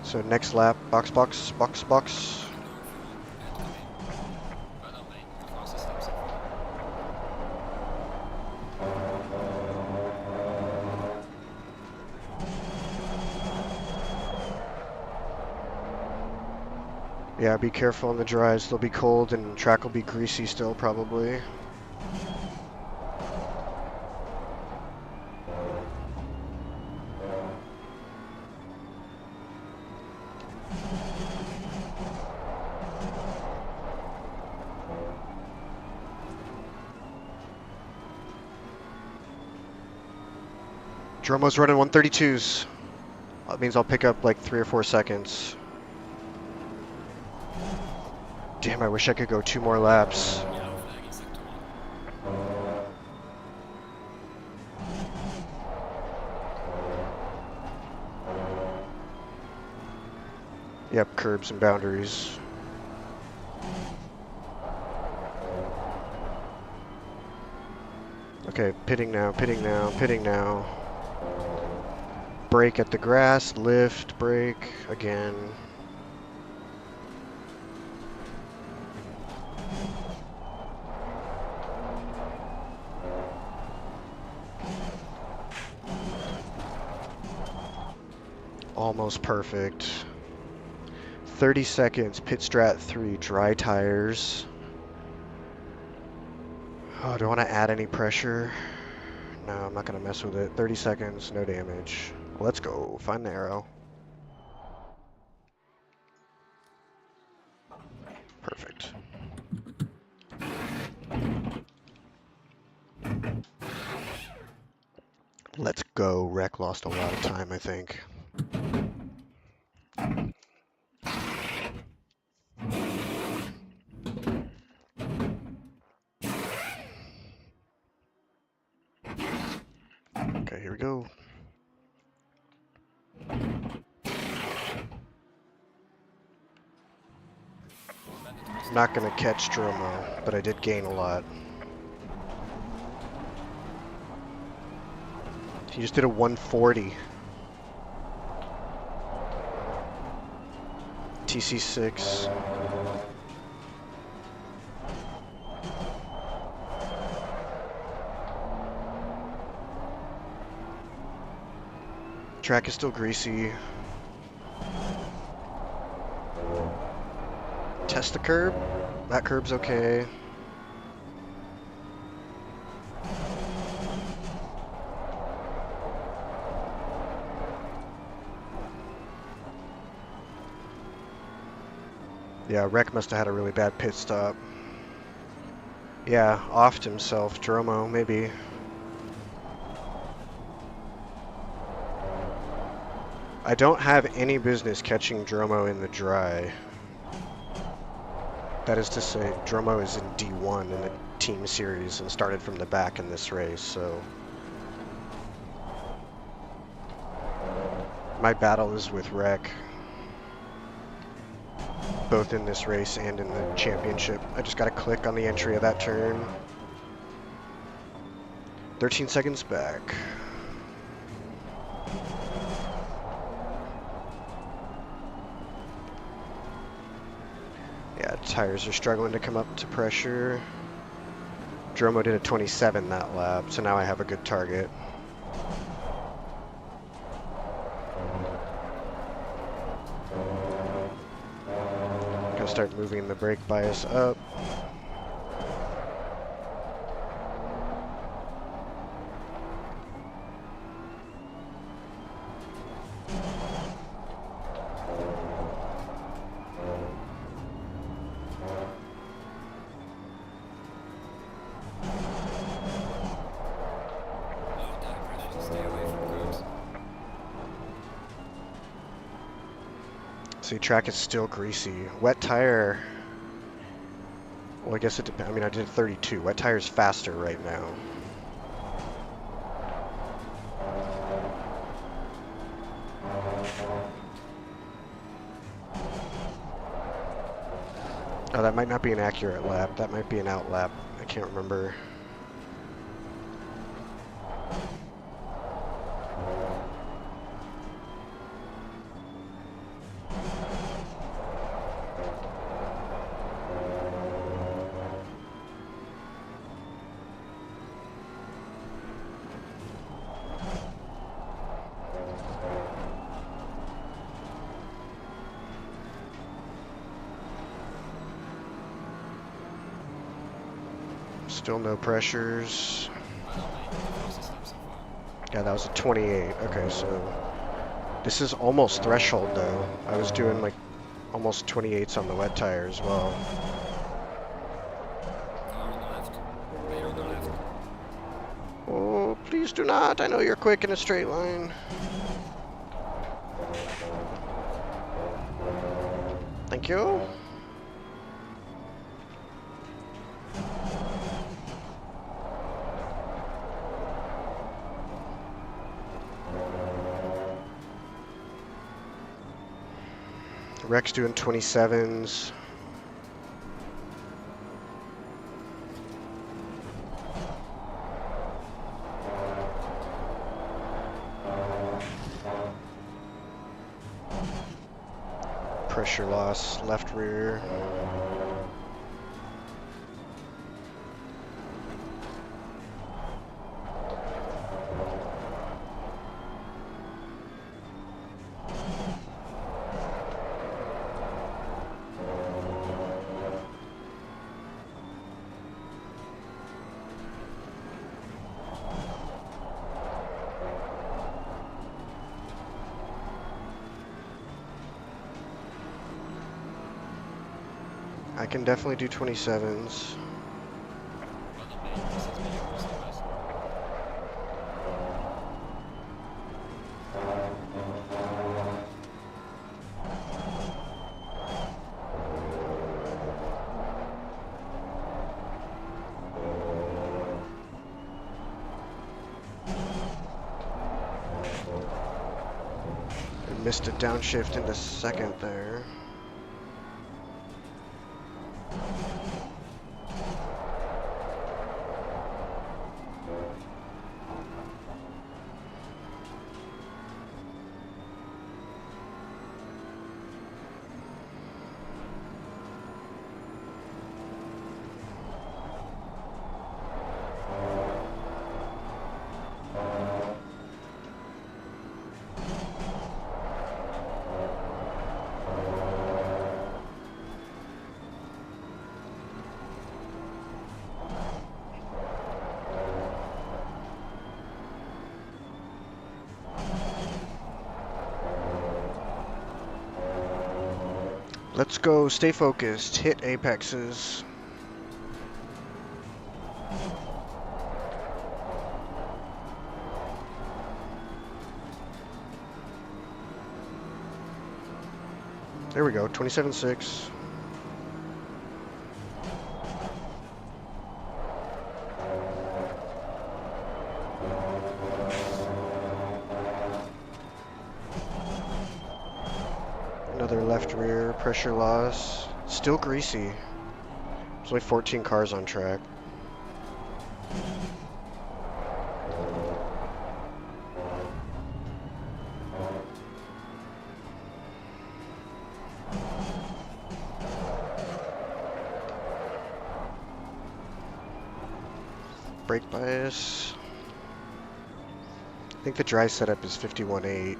So next lap, box, box, box, box. Yeah, be careful on the dries. They'll be cold and track will be greasy still, probably. Dromo's running 132s. That means I'll pick up like 3 or 4 seconds. Damn, I wish I could go 2 more laps. Yep, curbs and boundaries. Okay, pitting now, pitting now, pitting now. Brake at the grass, lift, brake, again. Almost perfect. 30 seconds, pit strat 3, dry tires. Oh, do I want to add any pressure? No, I'm not going to mess with it. 30 seconds, no damage. Let's go, find the arrow. Perfect. Let's go. Wreck lost a lot of time, I think. Okay, here we go. I'm not going to catch Dromo, but I did gain a lot. He just did a 140. TC6. Track is still greasy. Test the curb. That curb's okay. Yeah, Rec must have had a really bad pit stop. Yeah, offed himself. Dromo, maybe. I don't have any business catching Dromo in the dry. That is to say, Dromo is in D1 in the team series and started from the back in this race, so... My battle is with Rec. Both in this race and in the championship. I just gotta click on the entry of that turn. 13 seconds back. Yeah, tires are struggling to come up to pressure. Dromo did a 27 that lap, so now I have a good target. Gonna start moving the brake bias up. See, track is still greasy. Wet tire. Well, I guess it depends. I mean, I did 32. Wet tire's faster right now. Oh, that might not be an accurate lap. That might be an out lap. I can't remember. Still no pressures. Yeah, that was a 28. Okay, so this is almost threshold though. I was doing like almost 28s on the wet tire as well. Car on the left. Later on the left. Oh, please do not. I know you're quick in a straight line. Thank you. Rex doing 27s. Pressure loss, left rear. I can definitely do 27s. Missed a downshift into second there. Let's go, stay focused, hit apexes. There we go, 27.6. Another left rear, pressure loss. Still greasy. There's only 14 cars on track. Brake bias. I think the dry setup is 51.8.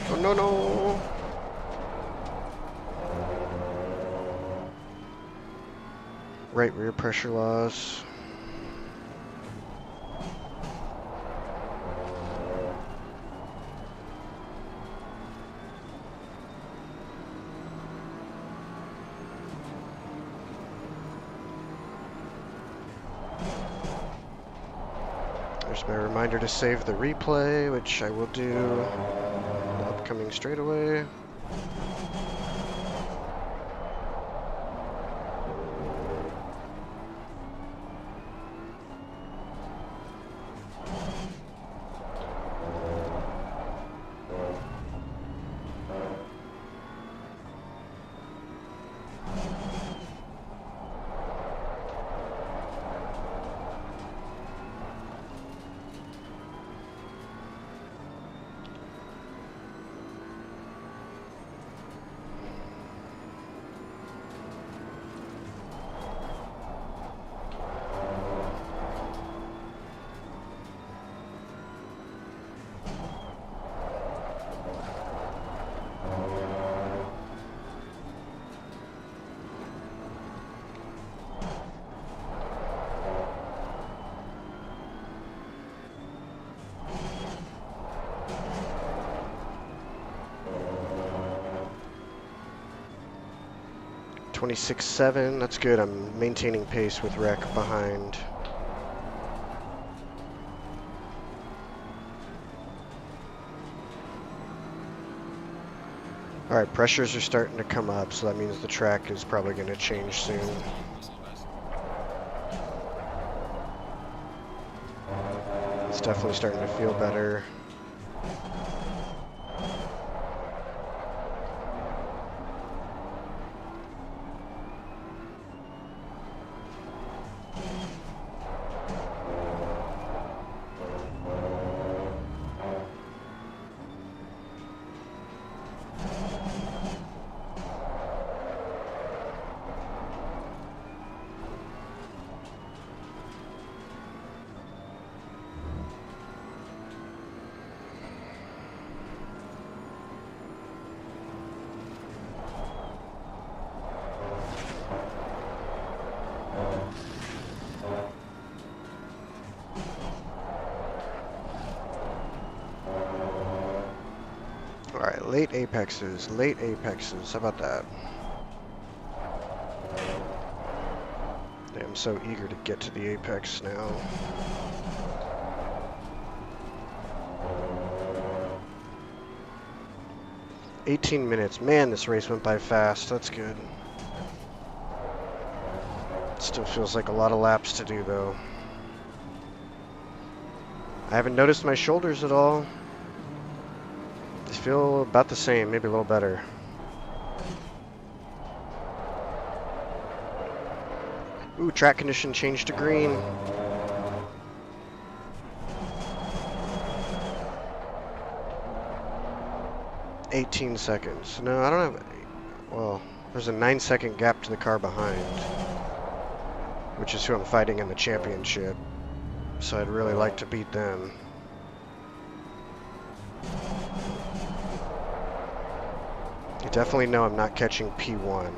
Oh, no, no. Right rear pressure loss. There's my reminder to save the replay, which I will do in the upcoming straightaway. .26.7, that's good. I'm maintaining pace with Rec behind. Alright, pressures are starting to come up, so that means the track is probably going to change soon. It's definitely starting to feel better. Alright, late apexes, how about that? I'm so eager to get to the apex now. $18 minutes, man, this race went by fast, that's good. Still feels like a lot of laps to do though. I haven't noticed my shoulders at all. They feel about the same, maybe a little better. Ooh, track condition changed to green. $18 seconds. No, I don't have... Well, there's a 9-second gap to the car behind, which is who I'm fighting in the championship. So I'd really like to beat them. You definitely know I'm not catching P1.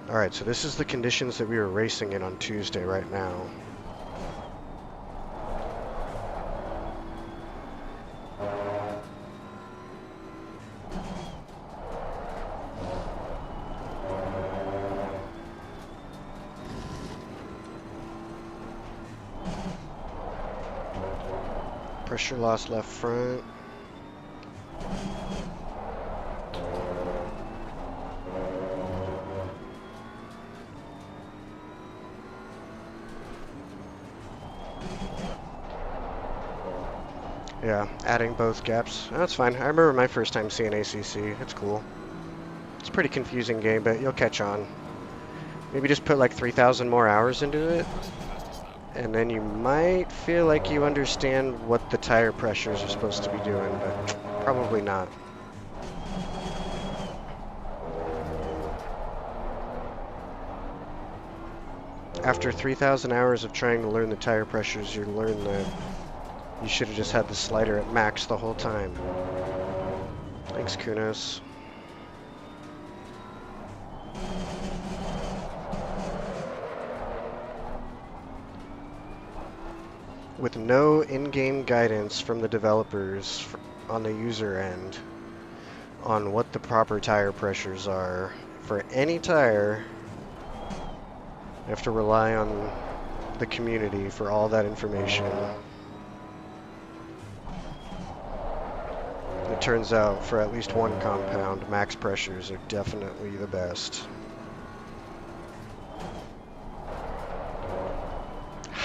Alright, so this is the conditions that we were racing in on Tuesday right now. Pressure loss left front. Yeah, adding both gaps. That's fine. I remember my first time seeing ACC. It's cool. It's a pretty confusing game, but you'll catch on. Maybe just put like 3,000 more hours into it, and then you might feel like you understand what the tire pressures are supposed to be doing, but probably not. After 3,000 hours of trying to learn the tire pressures, you learn that you should have just had the slider at max the whole time. Thanks, Kunos. With no in-game guidance from the developers on the user end on what the proper tire pressures are for any tire, you have to rely on the community for all that information. It turns out, for at least one compound, max pressures are definitely the best.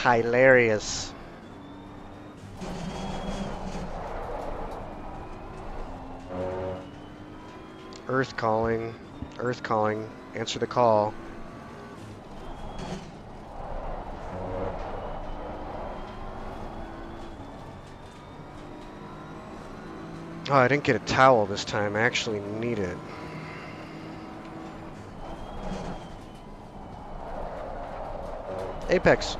Hilarious. Earth calling. Earth calling. Answer the call. Oh, I didn't get a towel this time. I actually need it. Apex.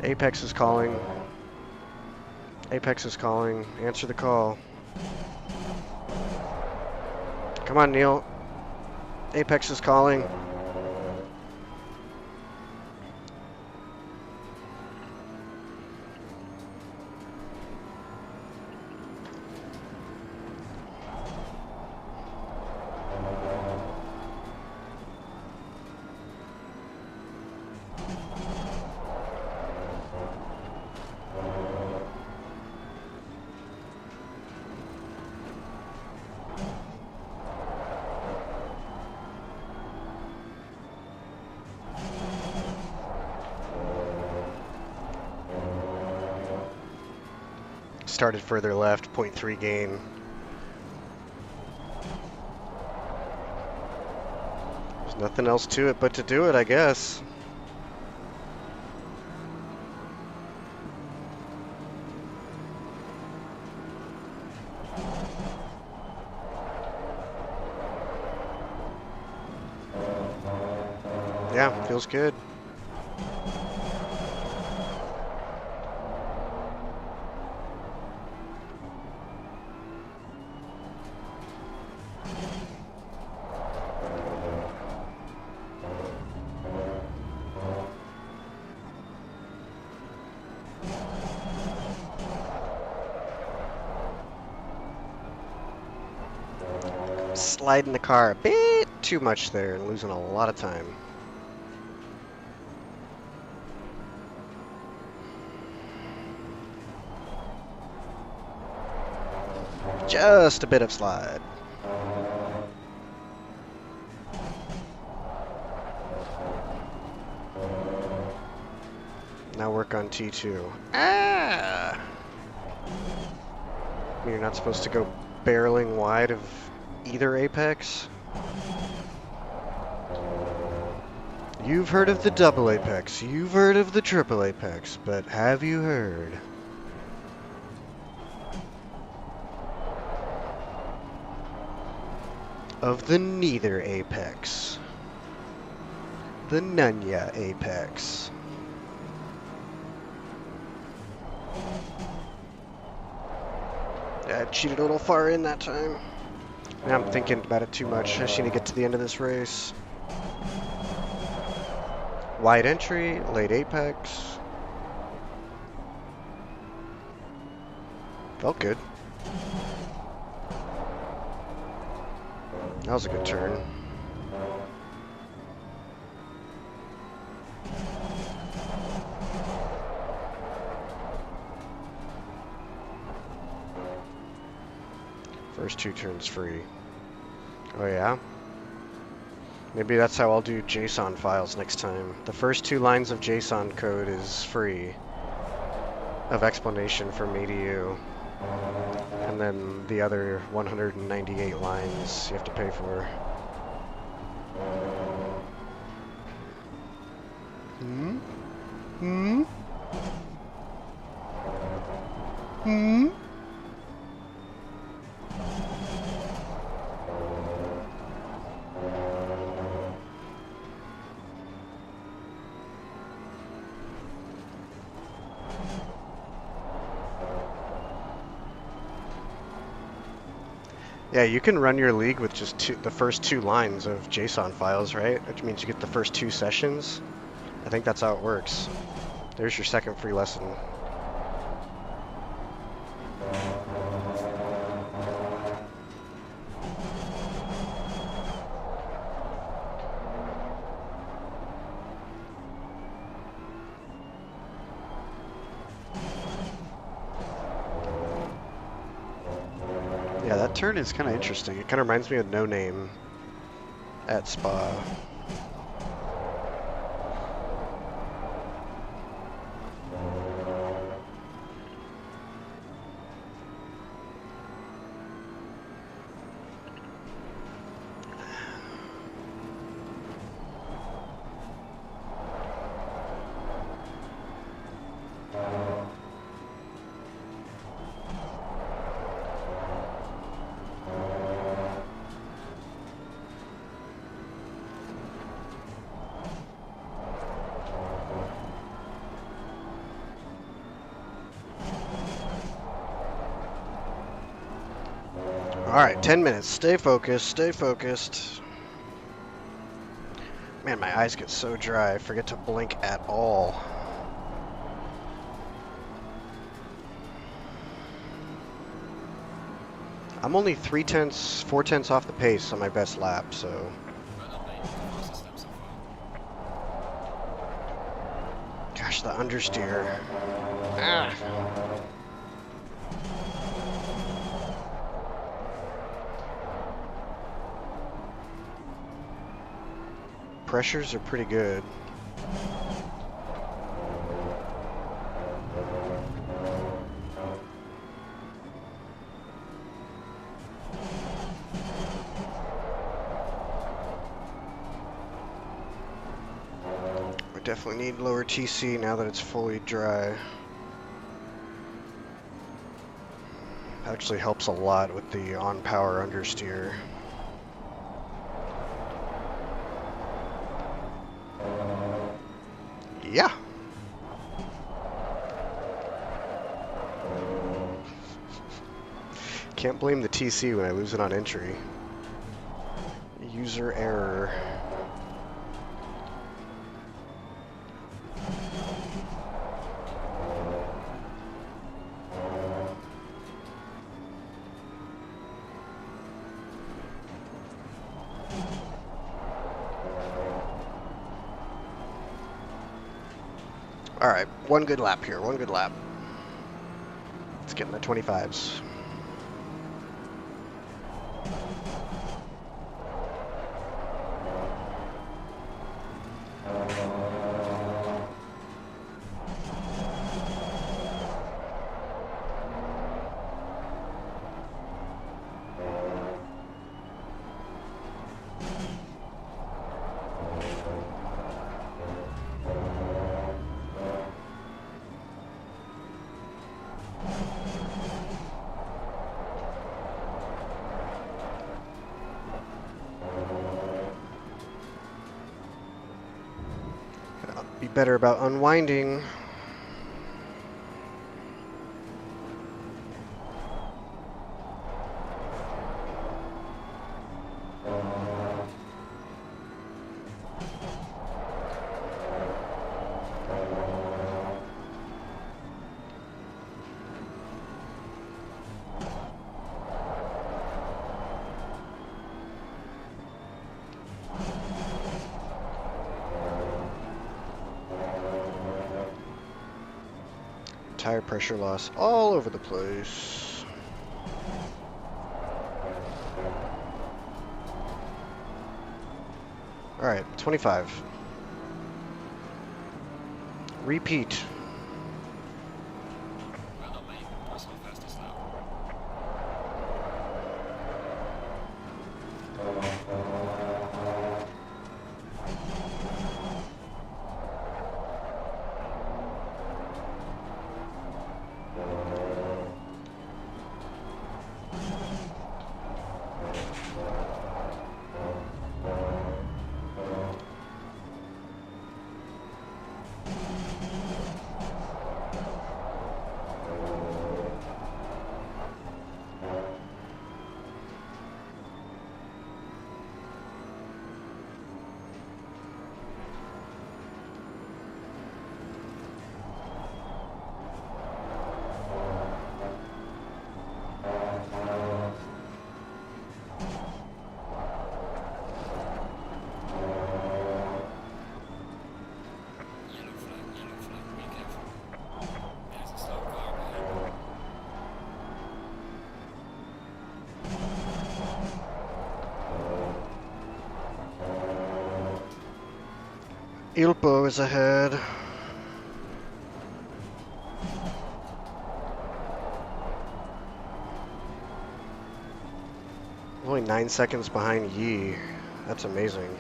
Apex is calling. Apex is calling. Answer the call. Come on, Neil. Apex is calling. Started further left, 0.3 gain. There's nothing else to it but to do it, I guess. Yeah, feels good. Sliding the car a bit too much there and losing a lot of time. Just a bit of slide. Now work on T2. Ah! You're not supposed to go barreling wide of either apex? You've heard of the double apex, you've heard of the triple apex, but have you heard of the neither apex? The Nunya apex. I cheated a little far in that time. Now I'm thinking about it too much. I just need to get to the end of this race. Wide entry, late apex. Felt good. That was a good turn. First two turns free. Oh yeah? Maybe that's how I'll do JSON files next time. The first 2 lines of JSON code is free of explanation from me to you. And then the other 198 lines you have to pay for. Hmm? Hmm? Yeah, you can run your league with just the first two lines of JSON files, right? Which means you get the first two sessions. I think that's how it works. There's your second free lesson. Yeah, that turn is kind of interesting. It kind of reminds me of No Name at Spa. Alright, 10 minutes. Stay focused, stay focused. Man, my eyes get so dry, I forget to blink at all. I'm only 3/10, 4/10 off the pace on my best lap, so... Well done, mate. Fastest lap so far. Gosh, the understeer. Ah. Pressures are pretty good. We definitely need lower TC now that it's fully dry. Actually helps a lot with the on-power understeer. Yeah. Can't blame the TC when I lose it on entry. User error. Alright, one good lap here, one good lap. Let's get in the 25s. Be better about unwinding. Tire pressure loss all over the place. All right, 25. Repeat. Well done, mate. Personal fastest lap. Ilpo is ahead. Only 9 seconds behind Yi. That's amazing.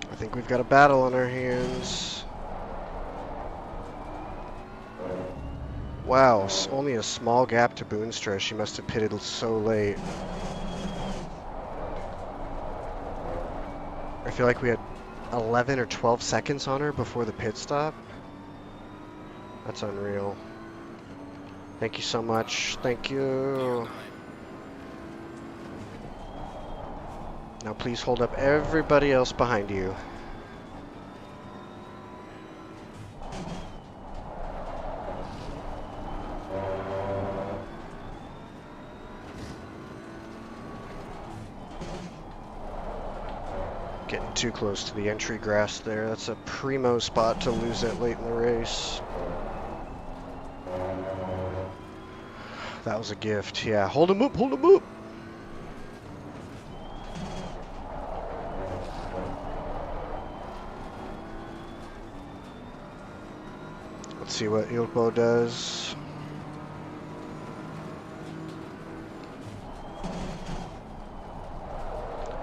I think we've got a battle on our hands. Wow, only a small gap to Boonstra. She must have pitted so late. I feel like we had 11 or 12 seconds on her before the pit stop. That's unreal. Thank you so much. Thank you. Now please hold up everybody else behind you. Getting too close to the entry grass there. That's a primo spot to lose it late in the race. That was a gift. Yeah, hold him up, hold him up. Let's see what Ilpo does.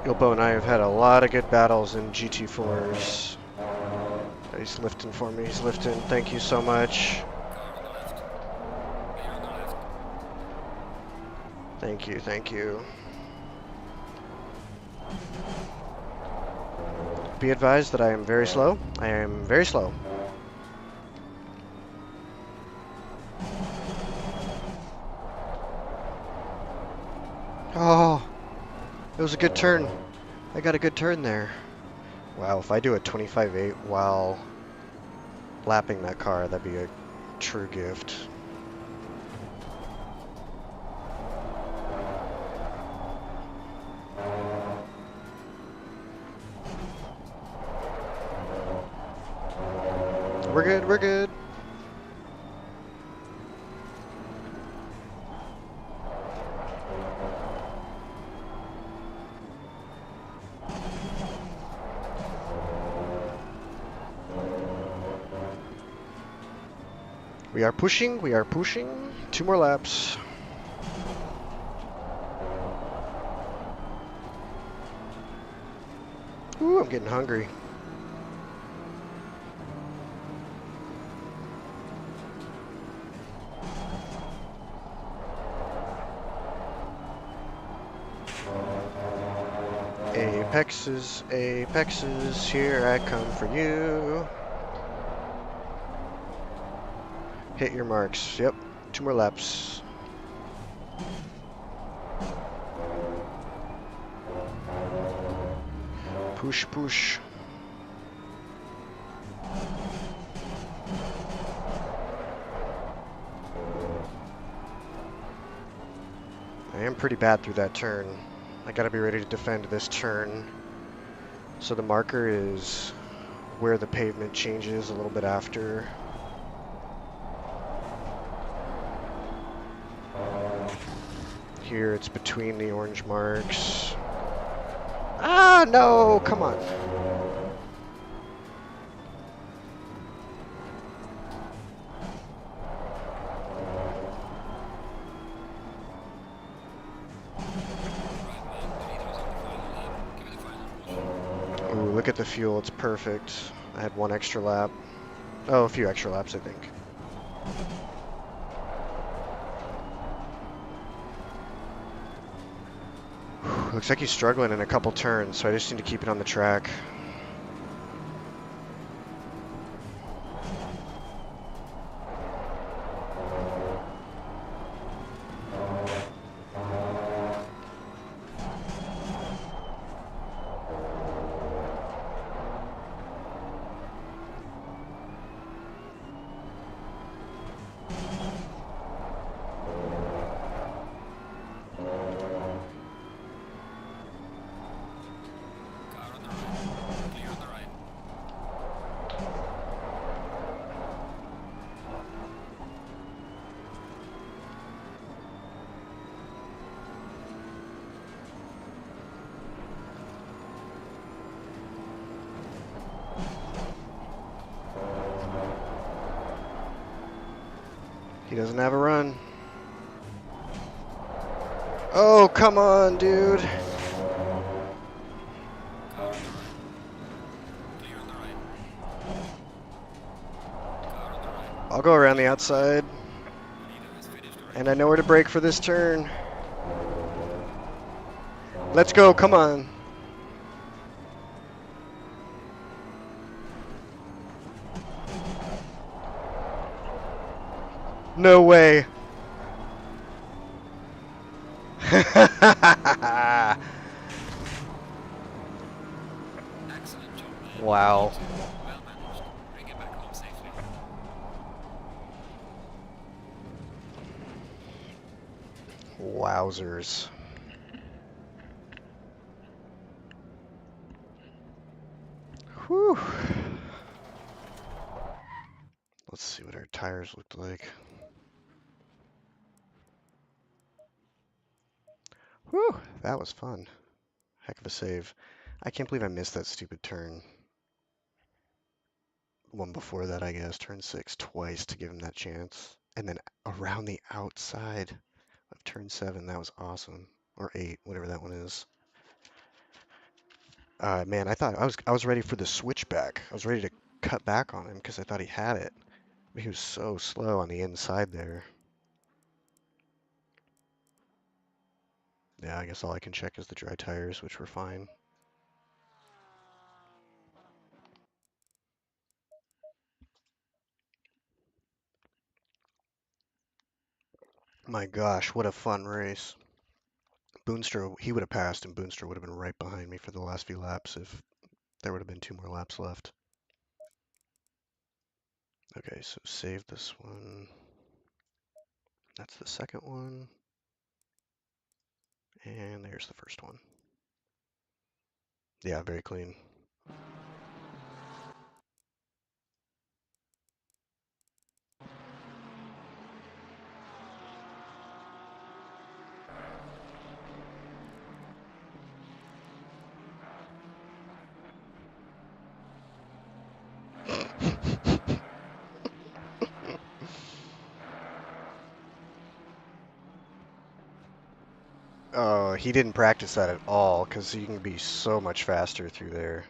Ilpo and I have had a lot of good battles in GT4s. He's lifting for me, he's lifting. Thank you so much. Thank you, thank you. Be advised that I am very slow. I am very slow. Oh, it was a good turn. I got a good turn there. Wow, if I do a 25.8 while lapping that car, that'd be a true gift. We're good, we're good. We are pushing, we are pushing. 2 more laps. Ooh, I'm getting hungry. Apexes, apexes, here I come for you. Hit your marks. Yep, 2 more laps. Push, push. I am pretty bad through that turn. I gotta be ready to defend this turn. So the marker is where the pavement changes a little bit after. Here it's between the orange marks. Ah, no, come on. Ooh, look at the fuel, it's perfect. I had one extra lap. Oh, a few extra laps, I think. Looks like he's struggling in a couple turns, so I just need to keep it on the track. He doesn't have a run. Oh, come on, dude. I'll go around the outside. And I know where to brake for this turn. Let's go, come on. No way. Excellent job, man. Wow. Well managed. Bring it back home safely. Wowzers. Whew. Let's see what our tires looked like. Whew, that was fun. Heck of a save. I can't believe I missed that stupid turn. One before that, I guess, turn 6 twice to give him that chance. And then around the outside of turn 7, that was awesome. Or 8, whatever that one is. Man, I thought I was ready for the switchback. I was ready to cut back on him because I thought he had it. But he was so slow on the inside there. Yeah, I guess all I can check is the dry tires, which were fine. My gosh, what a fun race. Boonstra, he would have passed, and Boonstra would have been right behind me for the last few laps if there would have been 2 more laps left. Okay, so save this one. That's the second one. And there's the first one. Yeah, very clean. Oh, he didn't practice that at all, because you can be so much faster through there.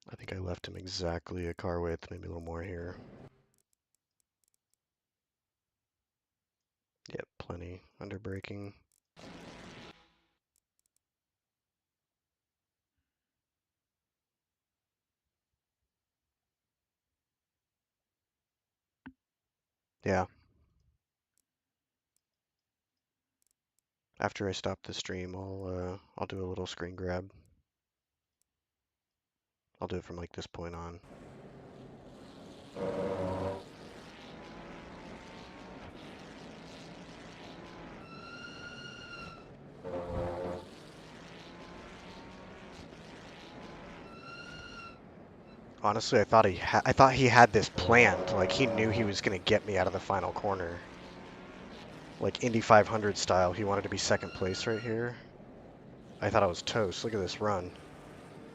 I think I left him exactly a car width, maybe a little more here. Yep, plenty. Under braking. Yeah. After I stop the stream, I'll do a little screen grab. I'll do it from like this point on. Honestly, I thought he had this planned. Like he knew he was gonna get me out of the final corner. Like Indy 500 style. He wanted to be second place right here. I thought I was toast. Look at this run.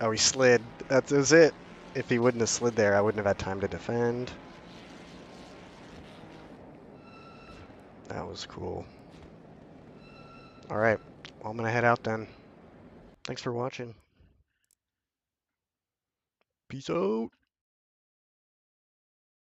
Oh, he slid. That was it. If he wouldn't have slid there, I wouldn't have had time to defend. That was cool. All right. Well, I'm gonna head out then. Thanks for watching. Peace out.